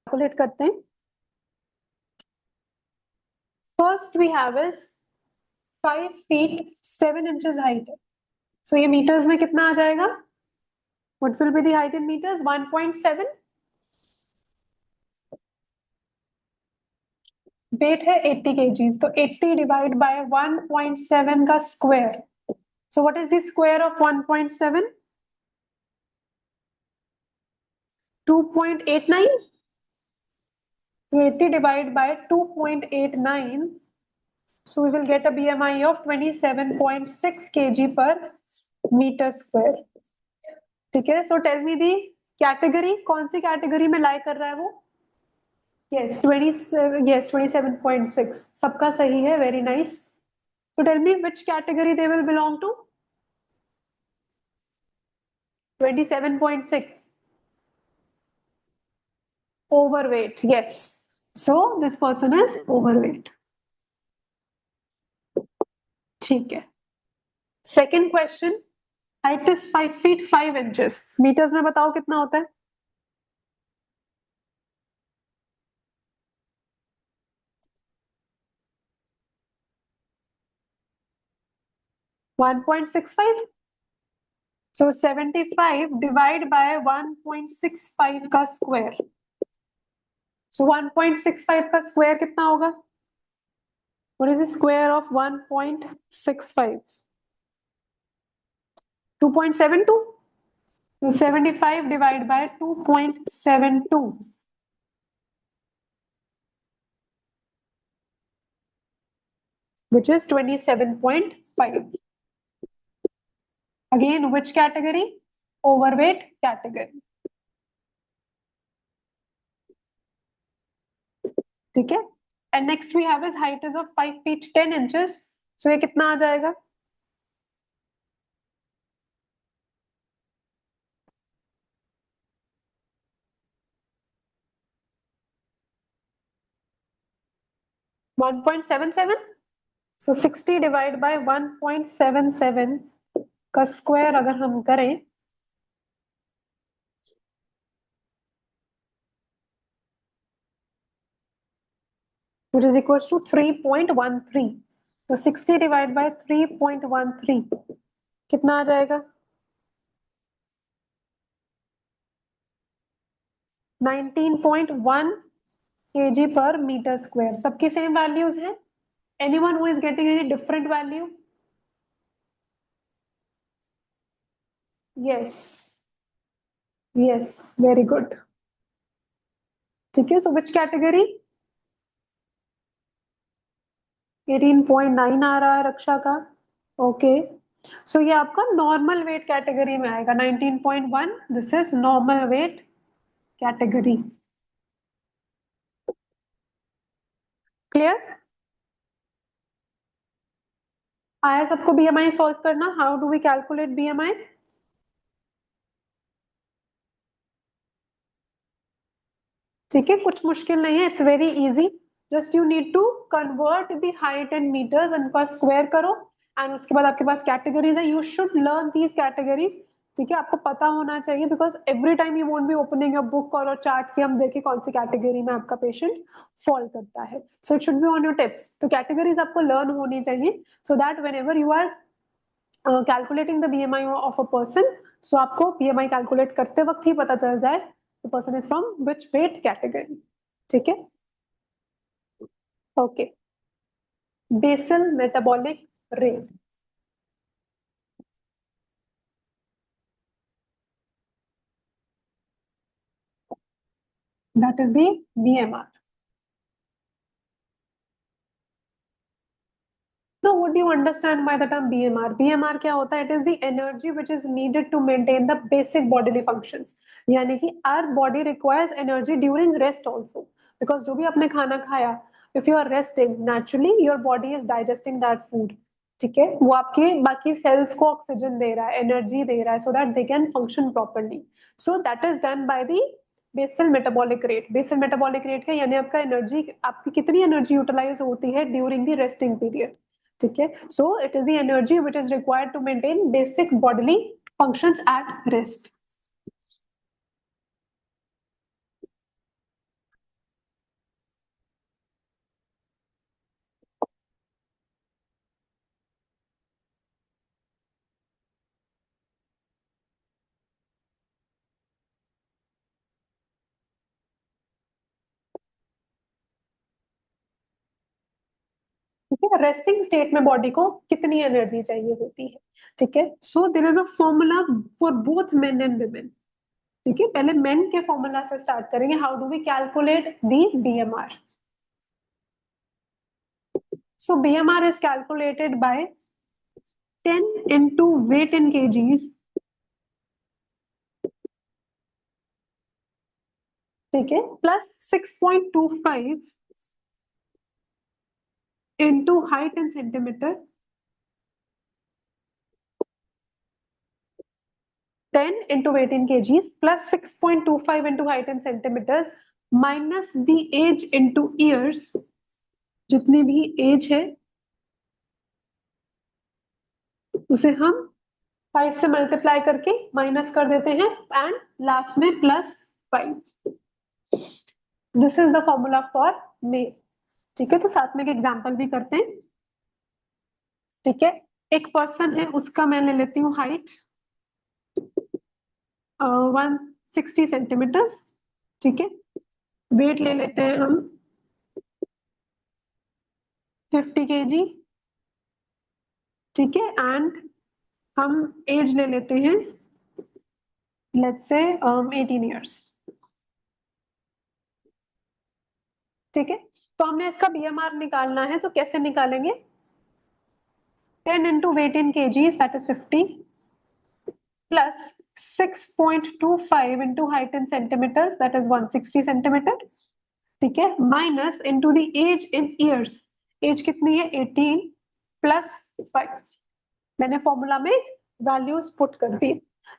Calculate करते हैं. First we have is 5 feet 7 inches height. So ये meters में कितना आ जाएगा? What will be the height in meters? 1.7. Weight है 80 kgs, तो 80 डिवाइड बाय 1.7 का square. So what is the square of 1.7? 2.89. So 80 divided by 2.89. So we will get a BMI of 27.6 kg per meter square. ठीक है. So tell me the category. कौन सी category में लाई कर रहा है वो? Yes, 27. Yes, 27.6. सबका सही है. Very nice. So tell me which category they will belong to? 27.6. Overweight. Yes. So this person is overweight. ठीक है. Second question. Height is 5 feet 5 inches. Meters में बताओ कितना होता है? 1.65. सो 75 डिवाइड बाय 1.65 का स्क्वायर. सो 1.65 का स्क्वायर कितना होगा? What is the square of 1.65? 2.72. 75 divided by 2.72, which is 27.5. Again, which category? Overweight category. ठीक है. And next we have his height is of 5 feet 10 inches. So ये कितना आ जाएगा? One point seven seven. So 60 divide by 1.77 का square अगर हम करें, which is equals to 3.13. तो 60 डिवाइड बाय 3.13 कितना आ जाएगा? 19.1 kg पर मीटर स्क्वायर. सबकी सेम वैल्यूज है? Anyone who is getting any different value? Yes. Yes, very good. ठीक है. सो विच कैटेगरी? 18.9 आ रहा है रक्षा का. ओके. सो ये आपका नॉर्मल वेट कैटेगरी में आएगा. 19.1. This is normal weight category. Clear? आया सबको बीएमआई सॉल्व करना? How do we calculate BMI? ठीक है. कुछ मुश्किल नहीं है. It's very easy. Just you need to convert the height and meters, उनका स्क्वायर करो, एंड उसके बाद आपके पास कैटेगरीज है. You should learn these categories. ठीक है. आपको पता होना चाहिए, because every time you won't be opening a book और चार्ट की हम देखें कौन सी कैटेगरी में आपका पेशेंट फॉल करता है. So it should be on your tips. तो कैटेगरीज आपको लर्न होनी चाहिए, so that whenever you are calculating the BMI of a person, so आपको बीएमआई कैलकुलेट करते वक्त ही पता चल जाए the person is from which weight category. ठीक है. Okay. Basal metabolic rate. That is the BMR. Now, what do you understand by the term BMR? BMR क्या होता है? It is the energy which is needed to maintain the basic bodily functions. यानी कि our body requires energy during rest also. Because जो भी आपने खाना खाया, if you are resting, naturally your body is digesting that food. ठीक है. वो आपके बाकी सेल्स को ऑक्सीजन दे रहा है, एनर्जी दे रहा है, so that they can function properly. So that is done by the basal metabolic rate. Basal metabolic rate का यानी आपका एनर्जी, आपकी कितनी एनर्जी यूटिलाइज होती है ड्यूरिंग द रेस्टिंग पीरियड. ठीक है. So it is the energy which is required to maintain basic bodily functions at rest. Resting state में बॉडी को कितनी एनर्जी चाहिए होती है, ठीक है। So there is a formula for both men and women, ठीक है। पहले मेन के फॉर्मूला से स्टार्ट करेंगे, how do we calculate the BMR. So BMR is calculated by 10 into weight in kgs, ठीक है, plus 6.25 into height in centimeter, 10 into weight in kgs plus 6.25 into height in centimeters minus the age into years, जितनी भी as है उसे हम 5 से multiply करके minus कर देते हैं एंड लास्ट में plus 5। This is the formula for male, ठीक है। तो साथ में एक एग्जांपल भी करते हैं, ठीक है। एक पर्सन है, उसका मैं ले लेती हूँ हाइट 160 सेंटीमीटर, ठीक है। वेट ले लेते हैं हम 50 kg, ठीक है। एंड हम एज ले लेते हैं लेट्स से 18 ईयर्स, ठीक है। तो हमने इसका बीएमआर निकालना है, तो कैसे निकालेंगे? 10 into weight in kgs, that is 50, plus 6.25 into height in centimeters, that is 160 centimeters, ठीक है, minus into the age in years, एज कितनी है 18, प्लस 5। मैंने फॉर्मूला में वैल्यूज पुट कर दी,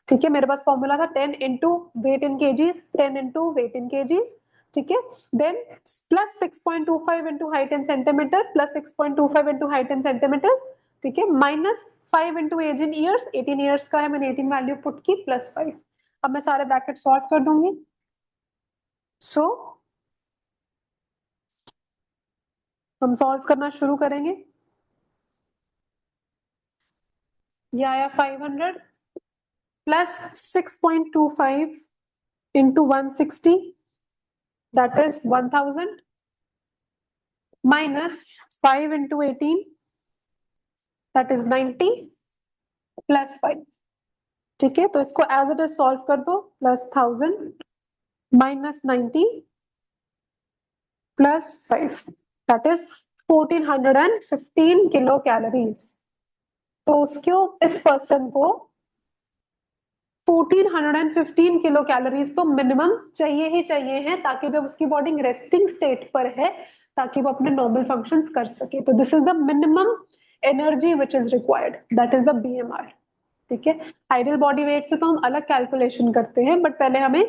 ठीक है। मेरे पास फॉर्मूला था 10 into weight in kgs, 10 into weight in kgs, ठीक है। Then plus 6.25 into height in centimeter, plus 6.25 into height in centimeters, ठीक है, minus 5 into age in years, 18 years का है, मैंने 18 वैल्यू पुट की, प्लस 5। अब मैं सारे ब्रैकेट सॉल्व कर दूंगी। सो हम सॉल्व करना शुरू करेंगे। ये आया 500 plus 6.25 into 160, that is 1000, minus 5 into 18, that is 90, plus 5, ठीक है। तो इसको एज इट इज सॉल्व कर दो, plus 1000 minus 90 plus 5, that is 1415 kilo calories. तो उसको इस पर्सन को 1415 किलो कैलोरीज तो मिनिमम चाहिए ही चाहिए है, ताकि जब उसकी बॉडी रेस्टिंग स्टेट पर है ताकि वो अपने नॉर्मल फंक्शंस कर सके। तो this is the minimum energy which is required, that is the BMR, ठीक है। आइडियल बॉडी वेट से तो हम अलग कैलकुलेशन करते हैं, बट पहले हमें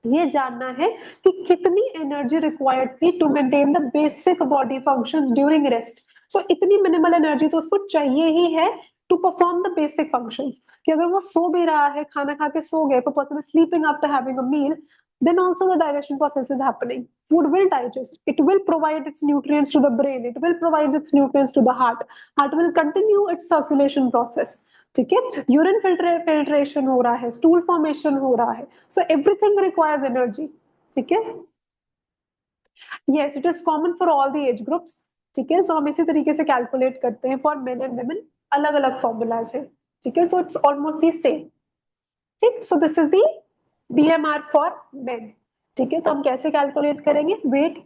ये जानना है कि कितनी एनर्जी रिक्वायर्ड थी to maintain the basic body functions during rest. So इतनी मिनिमल एनर्जी तो उसको चाहिए ही है to perform the basic functions, कि अगर वो सो भी रहा है, खाना खा के सो गए, if a person is sleeping after having a meal, then also the digestion process is happening. Food will digest, it will provide its nutrients to the brain, it will provide its nutrients to the heart will continue its circulation process, ठीक है। Urine filtration हो रहा है, stool formation हो रहा है, so everything requires energy, ठीक है। Yes, it is common for all the age groups, ठीक है। सो हम इसी तरीके से कैलकुलेट करते हैं फॉर मेन एंड वुमेन, अलग अलग फॉर्मूलाज है, ठीक है। So it's almost the same, ठीक। So this is the BMR for men, ठीक है। तो हम कैसे कैलकुलेट करेंगे? वेट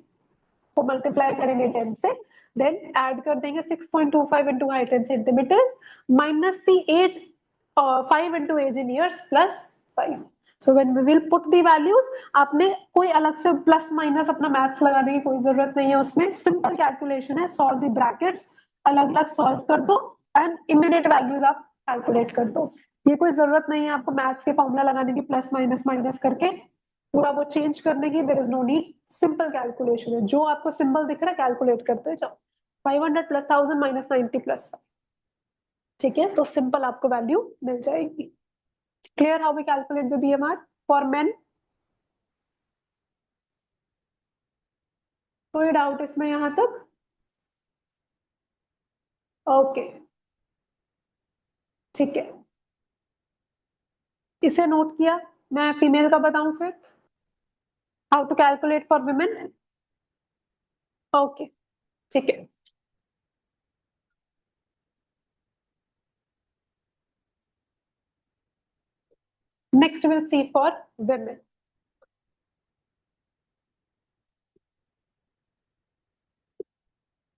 को मल्टीप्लाई करेंगे 10 से, देन ऐड कर देंगे 6.25 into height in centimeters minus the age 5 into age in years plus 5. So when we will put the values, आपने कोई अलग से प्लस माइनस अपना मैथ्स लगाने की कोई जरूरत नहीं है, उसमें सिंपल कैलकुलेशन है, सॉल्व द ब्रैकेट्स, अलग अलग सॉल्व कर दो एंड इमीडिएट वैल्यूज आप कैलकुलेट कर दो। ये कोई जरूरत नहीं है आपको मैथ्स के फॉर्मूला लगाने की, प्लस माइनस माइनस करके पूरा वो चेंज करने की, there is no need, simple calculation है, जो आपको सिंबल दिख रहा है कैलकुलेट करते जाओ। 500 प्लस 1000 माइनस 90 प्लस 5, ठीक है। तो सिंपल आपको वैल्यू मिल जाएगी। Clear how we calculate the BMR for men? कोई डाउट इसमें यहां तक? ओके, ठीक है, इसे नोट किया। मैं फीमेल का बताऊं फिर, how to calculate for women? Okay, ठीक है। Next we'll see for women.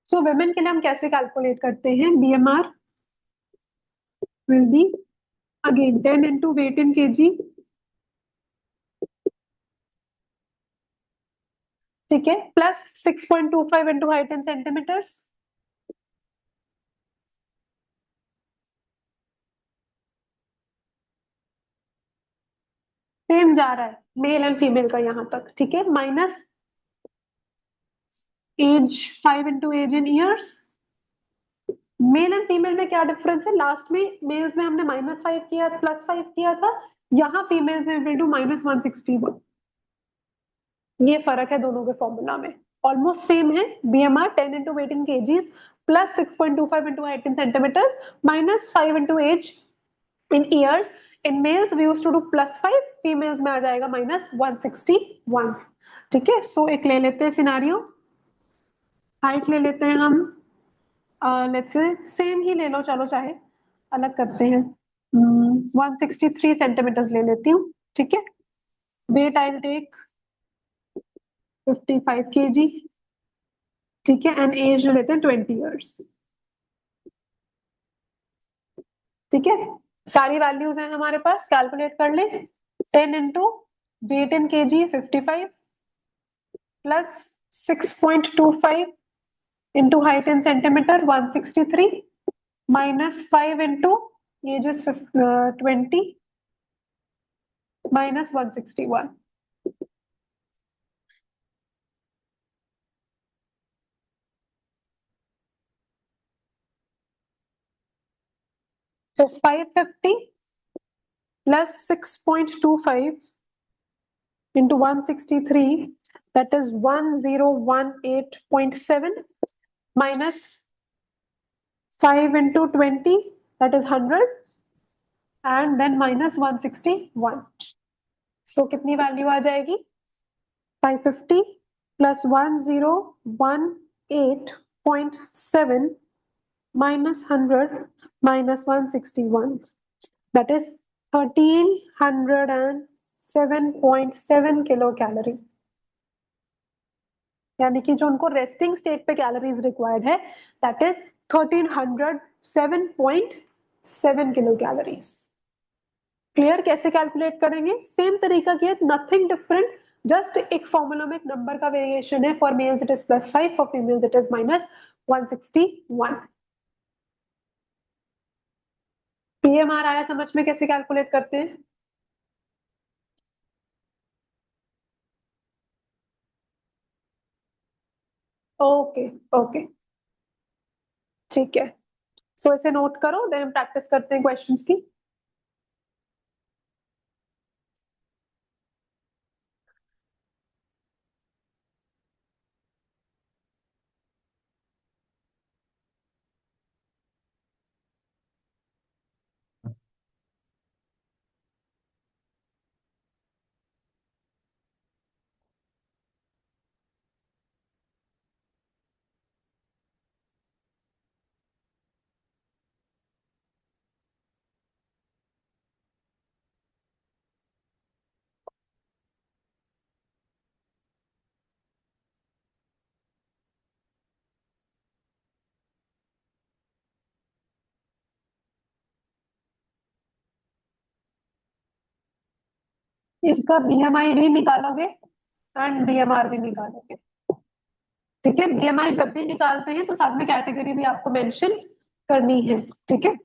So women के लिए हम कैसे कैलकुलेट करते हैं? BMR will be again 10 into weight in kg, ठीक है, plus 6.25 into height in centimeters, same जा रहा है मेल एंड फीमेल का यहाँ तक, ठीक है, minus age 5 into age in years. Male and female में क्या डिफरेंस है? लास्ट में मेल्स में हमने -5 किया, +5 किया था, यहाँ फीमेल्स में विल डू -161। ये फर्क है दोनों के फॉर्मूला में, ऑलमोस्ट सेम है। BMR 10 into weight in kgs plus 6.25 into height in centimeters minus 5 into age in years. In males we used to do +5, females में आ जाएगा -161, ठीक है। सो एक ले लेते हैं सिनारियो, हाइट ले लेते हैं हम, लेट्स से सेम ही ले लो, चलो चाहे अलग करते हैं, 163 सेंटीमीटर्स ले लेती हूँ, ठीक है। वेट आई टेक 55 kg, ठीक है, एंड एज ले लेते हैं 20 ईयर्स, ठीक है। सारी वैल्यूज हैं हमारे पास, कैलकुलेट कर ले। 10 into weight in KG 55 plus 6.25 into height in centimeter 163 minus 5 into ages 20 minus 161। So 550 plus 6.25 into 163, that is 1018.7 minus 5 into 20, that is 100, and then minus 161. So कितनी वैल्यू आ जाएगी? 550 plus 1018.7 minus 100 minus 161, that is 1307.7 kilo calorie. यानी कि जो उनको resting state पे calories required है, that is 1307.7 kilo calories. Clear? कैसे calculate करेंगे? सेम तरीका किया, नथिंग डिफरेंट, जस्ट एक फॉर्मूला में एक नंबर का वेरिएशन है। For mails it is +5, for females it is -161। PMR आया समझ में कैसे कैलकुलेट करते हैं? ओके ओके, ठीक है। सो इसे नोट करो, देन हम प्रैक्टिस करते हैं क्वेश्चंस की। इसका BMI भी निकालोगे एंड BMR भी निकालोगे, ठीक है। BMI जब भी निकालते हैं तो साथ में कैटेगरी भी आपको मेंशन करनी है, ठीक है।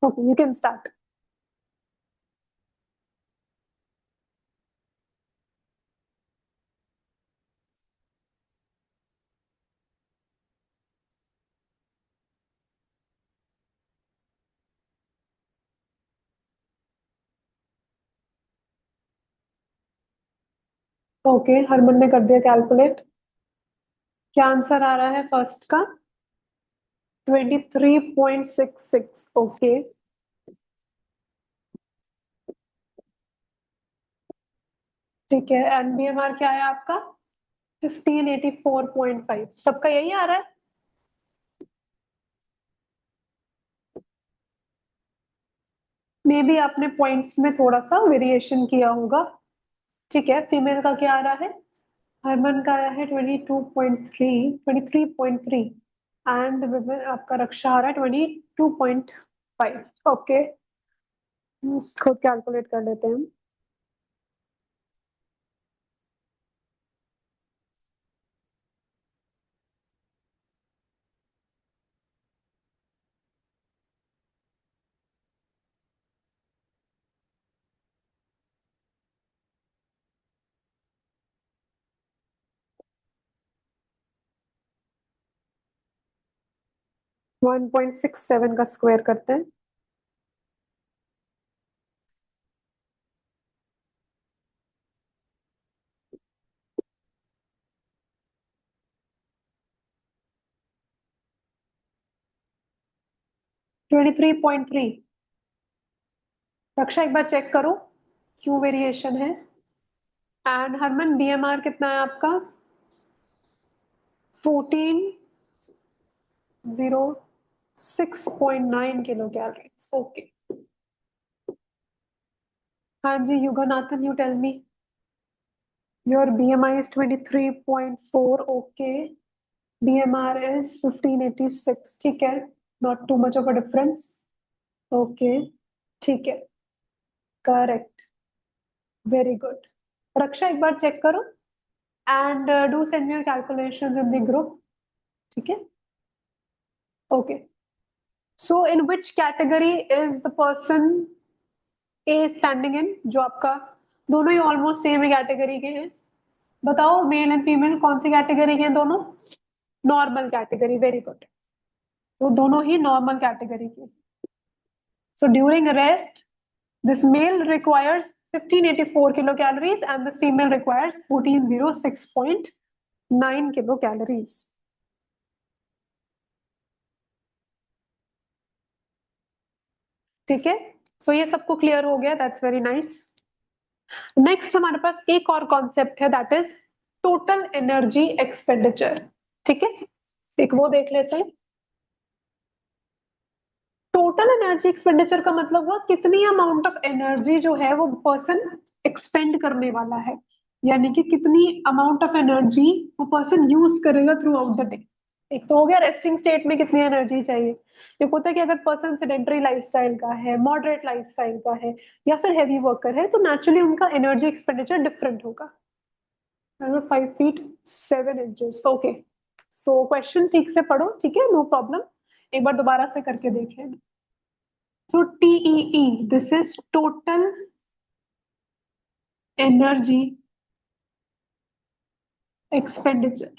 Okay, you can start. Okay, Harman ने कर दिया कैलकुलेट। क्या आंसर आ रहा है फर्स्ट का? 23.66। ओके, ठीक है। एनबीएमआर क्या है आपका? 1584.5। सबका यही आ रहा है। मे बी आपने पॉइंट्स में थोड़ा सा वेरिएशन किया होगा। ठीक है, फीमेल का क्या आ रहा है? हरमन का आया है 22.3, 23.3। एंड विमेन आपका रक्षा आ रहा है 22.5। ओके, खुद कैलकुलेट कर लेते हैं। 1.67 का स्क्वायर करते हैं। 23.3। रक्षा एक बार चेक करो क्यों वेरिएशन है। एंड हरमन बीएमआर कितना है आपका? 1406.9 किलो कैलोरीज। ओके। हाँ जी, Yuganathan, you tell me. Your BMI is 23.4। Okay, BMR is 1586। ठीक है, not too much of a difference. Okay, ठीक है, करेक्ट, वेरी गुड। रक्षा एक बार चेक करो and do send me your calculations in the group. ठीक है, okay. So in which category is the person a standing in? जो आपका, दोनों ही ऑलमोस्ट सेम कैटेगरी के हैं। बताओ, मेल एंड फीमेल कौन सी कैटेगरी के हैं दोनों? Normal category, very good. तो दोनों ही नॉर्मल कैटेगरी के। So during rest this male requires 1584 kilocalories and the female requires 1406.9 kilocalories. ठीक है, सो ये सबको क्लियर हो गया, दैट्स वेरी नाइस। नेक्स्ट हमारे पास एक और कॉन्सेप्ट है, that is total energy expenditure. ठीक है, एक वो देख लेते हैं। टोटल एनर्जी एक्सपेंडिचर का मतलब हुआ कितनी अमाउंट ऑफ एनर्जी जो है वो पर्सन एक्सपेंड करने वाला है, यानी कि कितनी अमाउंट ऑफ एनर्जी वो पर्सन यूज करेगा थ्रू आउट द डे। एक तो हो गया रेस्टिंग स्टेट में कितनी एनर्जी चाहिए। एक होता है कि अगर पर्सन सेडेंटरी लाइफस्टाइल का है, मॉडरेट लाइफस्टाइल का है, या फिर हैवी वर्कर है, तो नेचुरली उनका एनर्जी एक्सपेंडिचर डिफरेंट होगा। 5 feet 7 inches. Okay, so question ठीक से पढ़ो, ठीक है, नो प्रॉब्लम। एक बार दोबारा से करके देख लेना। So TEE, this is total energy expenditure,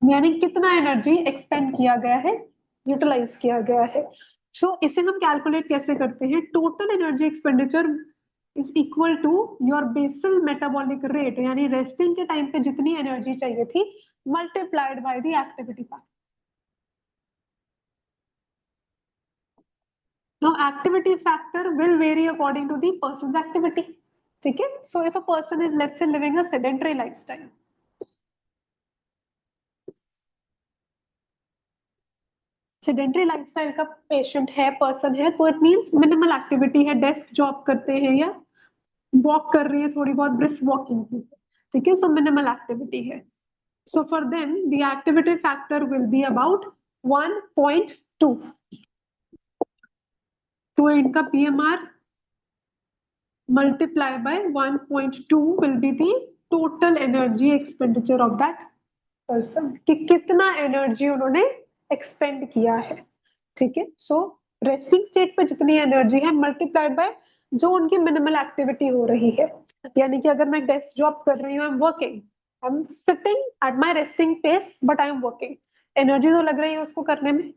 यानी कितना एनर्जी एक्सपेंड किया गया है, यूटिलाइज किया गया है। सो इसे हम कैलकुलेट कैसे करते हैं? Total energy expenditure is equal to your basal metabolic rate, यानी रेस्टिंग के टाइम पे जितनी एनर्जी चाहिए थी multiplied by the activity factor. Now activity factor will vary according to the person's activity. ठीक है, so if a person is let's say living a sedentary lifestyle, sedentary lifestyle का patient है, person है, तो it means minimal activity है, desk job करते हैं या वॉक कर रही है, थोड़ी बहुत ब्रिस्क वॉकिंग की। ठीक है, सो मिनिमल एक्टिविटी है। So for them the activity factor will be about 1.2। तो इनका PMR multiply by 1.2 will be the total energy expenditure of that person, कि कितना एनर्जी उन्होंने एक्सपेंड किया है। ठीक है, सो रेस्टिंग स्टेट पे जितनी एनर्जी है मल्टीप्लाइड बाय जो उनकी मिनिमल एक्टिविटी हो रही है। यानी कि अगर मैं डेस्क जॉब कर रही हूँ, I am working, I am sitting at my resting pace but I am working, energy तो लग रही है उसको करने में।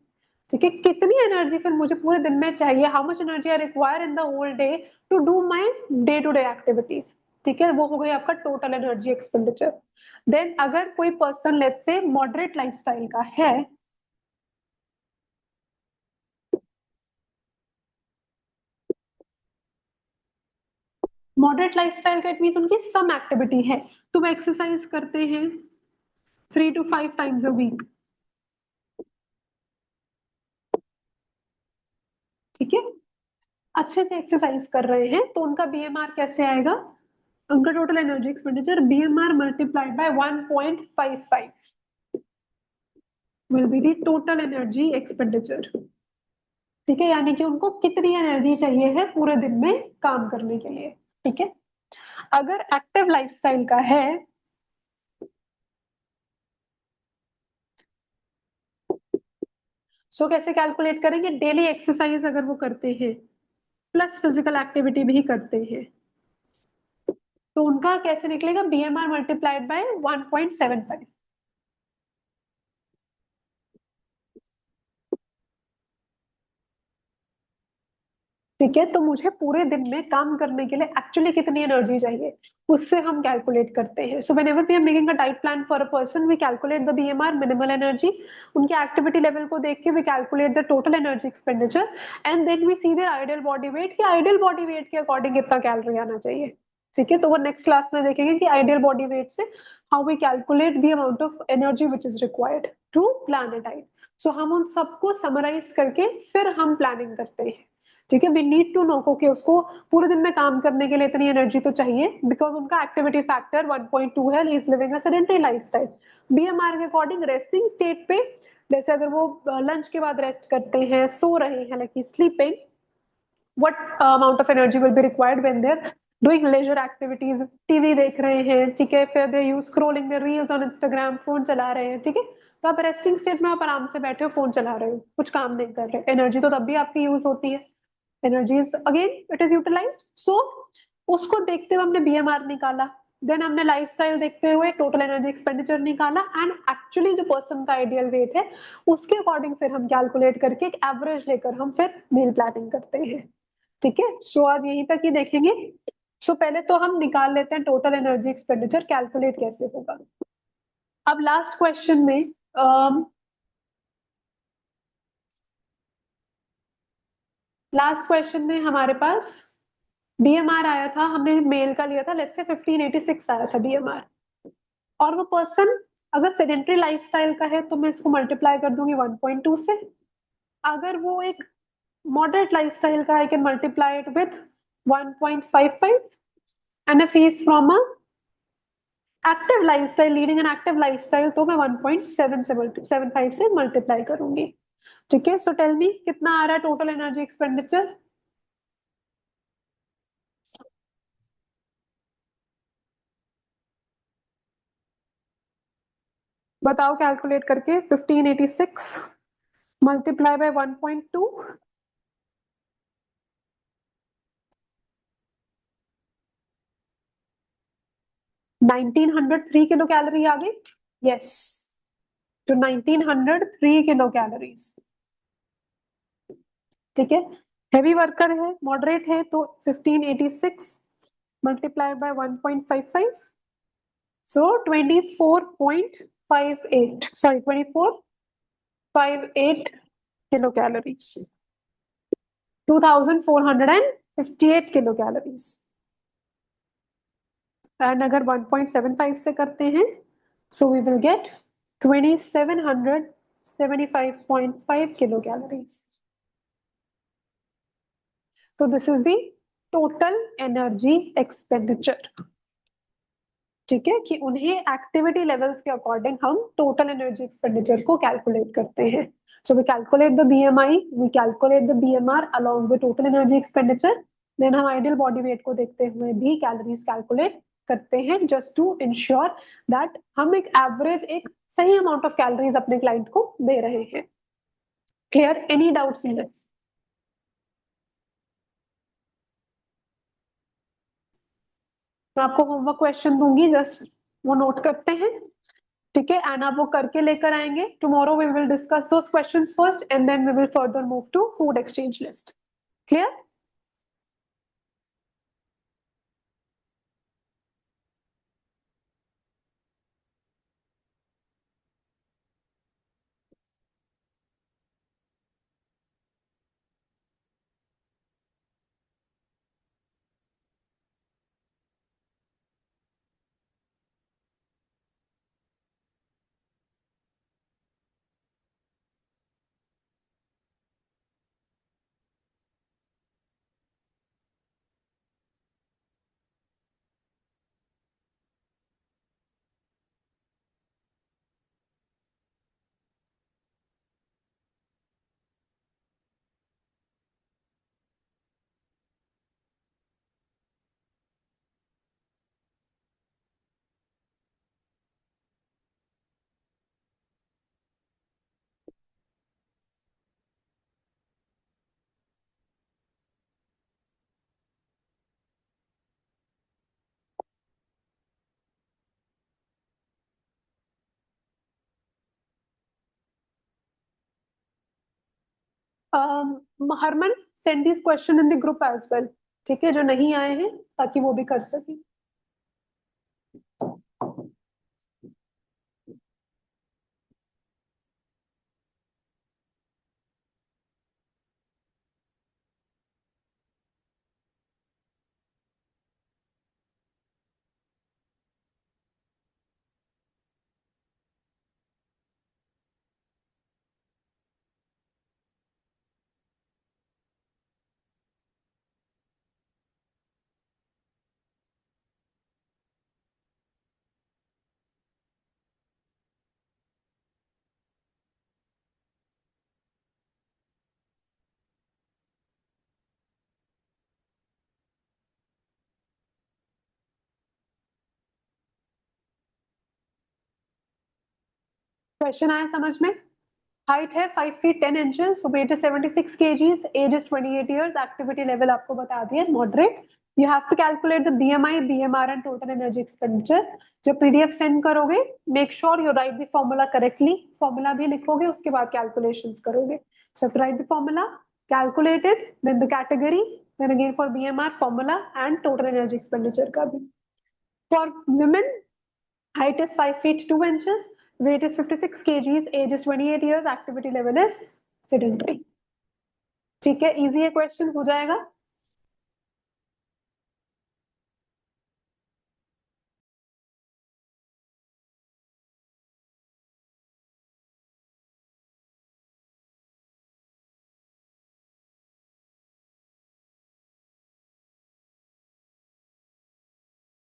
ठीक है, कितनी एनर्जी फिर मुझे पूरे दिन में चाहिए, how much energy I require in the whole day to do my day to day activities. ठीक है, वो हो गई आपका टोटल एनर्जी एक्सपेंडिचर। देन अगर कोई person let's say moderate lifestyle का है, मॉडरेट लाइफस्टाइल का इट मीन उनकी सम एक्टिविटी है, तो वो एक्सरसाइज करते हैं 3 to 5 times a week। ठीक है, अच्छे से एक्सरसाइज कर रहे हैं तो उनका बीएमआर कैसे आएगा, उनका total energy expenditure BMR multiplied by 1.55 will be the total energy expenditure. ठीक है, यानी कि उनको कितनी एनर्जी चाहिए है पूरे दिन में काम करने के लिए। ठीक है, अगर एक्टिव लाइफस्टाइल का है, सो कैसे कैलकुलेट करेंगे, डेली एक्सरसाइज अगर वो करते हैं प्लस फिजिकल एक्टिविटी भी करते हैं, तो उनका कैसे निकलेगा, बीएमआर मल्टीप्लाइड बाय 1.75। ठीक है, तो मुझे पूरे दिन में काम करने के लिए एक्चुअली कितनी एनर्जी चाहिए, उससे हम कैलकुलेट करते हैं। सो whenever we are making a diet plan for a person, we calculate the BMR minimal energy, उनके एक्टिविटी लेवल को देख के we calculate the total energy expenditure, and then we see their ideal body weight, कि ideal body weight के according कितना calorie आना चाहिए। ठीक है, तो वो नेक्स्ट क्लास में देखेंगे कि आइडियल बॉडी वेट से how we calculate the amount of energy which is required to plan a diet. So हम उन सबको समराइज करके फिर हम प्लानिंग करते हैं। ठीक है, वी नीड टू नो कि उसको पूरे दिन में काम करने के लिए इतनी एनर्जी तो चाहिए, बिकॉज उनका एक्टिविटी फैक्टर 1.2 है, he is living a sedentary lifestyle. BMR के अकॉर्डिंग रेस्टिंग स्टेट पे, जैसे अगर वो लंच के बाद रेस्ट करते हैं, सो रहे हैं, like sleeping, what amount of energy will be required when they're doing leisure activities, TV देख रहे हैं, ठीक है, फिर they use scrolling the reels on Instagram, phone चला रहे हैं। ठीक है, तो आप रेस्टिंग स्टेट में आप आराम से बैठे हो, फोन चला रहे हो, कुछ काम नहीं कर रहे, एनर्जी तो तब भी आपकी यूज होती है, energy is again it is utilized. So उसको देखते हुए हमने बीएमआर निकाला, देन हमने लाइफस्टाइल देखते हुए टोटल एनर्जी एक्सपेंडिचर निकाला, एंड एक्चुअली जो पर्सन का आइडियल वेट है उसके अकॉर्डिंग फिर हम कैलकुलेट करके एक एवरेज लेकर हम फिर मील प्लानिंग करते हैं। ठीक है, सो आज यहीं तक ही देखेंगे। सो पहले तो हम निकाल लेते हैं टोटल एनर्जी एक्सपेंडिचर कैलकुलेट कैसे होगा। अब लास्ट क्वेश्चन में लास्ट क्वेश्चन में हमारे पास बीएमआर आया था, हमने मेल का लिया था, लेट्स से 1586 आया था बीएमआर, और वो पर्सन अगर सेडेंटरी लाइफस्टाइल का है तो मैं इसको मल्टीप्लाई कर दूंगी 1.2 से। अगर वो एक मॉडरेट लाइफस्टाइल का, I can multiply it with 1.55, and if he is from a active lifestyle, leading an active lifestyle, तो मैं 1.7 से 75 से मल्टीप्लाई करूंगी। ठीक है, सो टेल मी कितना आ रहा है टोटल एनर्जी एक्सपेंडिचर। बताओ कैलकुलेट करके, 1586 मल्टीप्लाई बाय 1.2, 1903 किलो कैलोरी आ गई। यस, तो 1903 किलो कैलोरीज। ठीक है, हैवी वर्कर है, मॉडरेट है, तो 1586 multiplied by 1.55, so 24.58, sorry 2458 kilo calories, 2458 kilo calories. And अगर 1.75 से करते हैं, so we will get 2775.5 kilo calories. So this is the total energy expenditure। ठीक है, कि उन्हें एक्टिविटी लेवल्स के अकॉर्डिंग हम टोटल एनर्जी एक्सपेंडिचर को कैलकुलेट करते हैं। So we calculate the BMI, we calculate the BMR along with total energy expenditure, then हम आइडियल बॉडी वेट को देखते हुए भी कैलोरीज कैलकुलेट करते हैं, जस्ट टू इंश्योर दैट हम एक एवरेज, एक सही अमाउंट ऑफ कैलोरीज अपने क्लाइंट को दे रहे हैं। Clear, any doubts in this? मैं आपको होमवर्क क्वेश्चन दूंगी, जस्ट वो नोट करते हैं। ठीक है, एंड आप वो करके लेकर आएंगे। Tomorrow we will discuss those questions first, and then we will further move to food exchange list. Clear? Harman, send this question in the group as well, ठीक है, जो नहीं आए हैं ताकि वो भी कर सके। क्वेश्चन आया समझ में? हाइट है 5 फीट 10 इंचेस, वेट है 76 kgs, age is 28 years, activity level आपको बता दिया moderate. You have to calculate the BMI, BMR and total energy expenditure. जब पीडीएफ सेंड करोगे make sure you write the formula correctly, formula भी लिखोगे उसके बाद कैलकुलेशंस करोगे। So write the formula, calculate it, then the category, then again for BMR formula and total energy expenditure का भी। For women, height is 5 feet 2 inches, weight is 56 kgs, age is 28 years, activity level is sedentary। ठीक है, easy है, question हो जाएगा।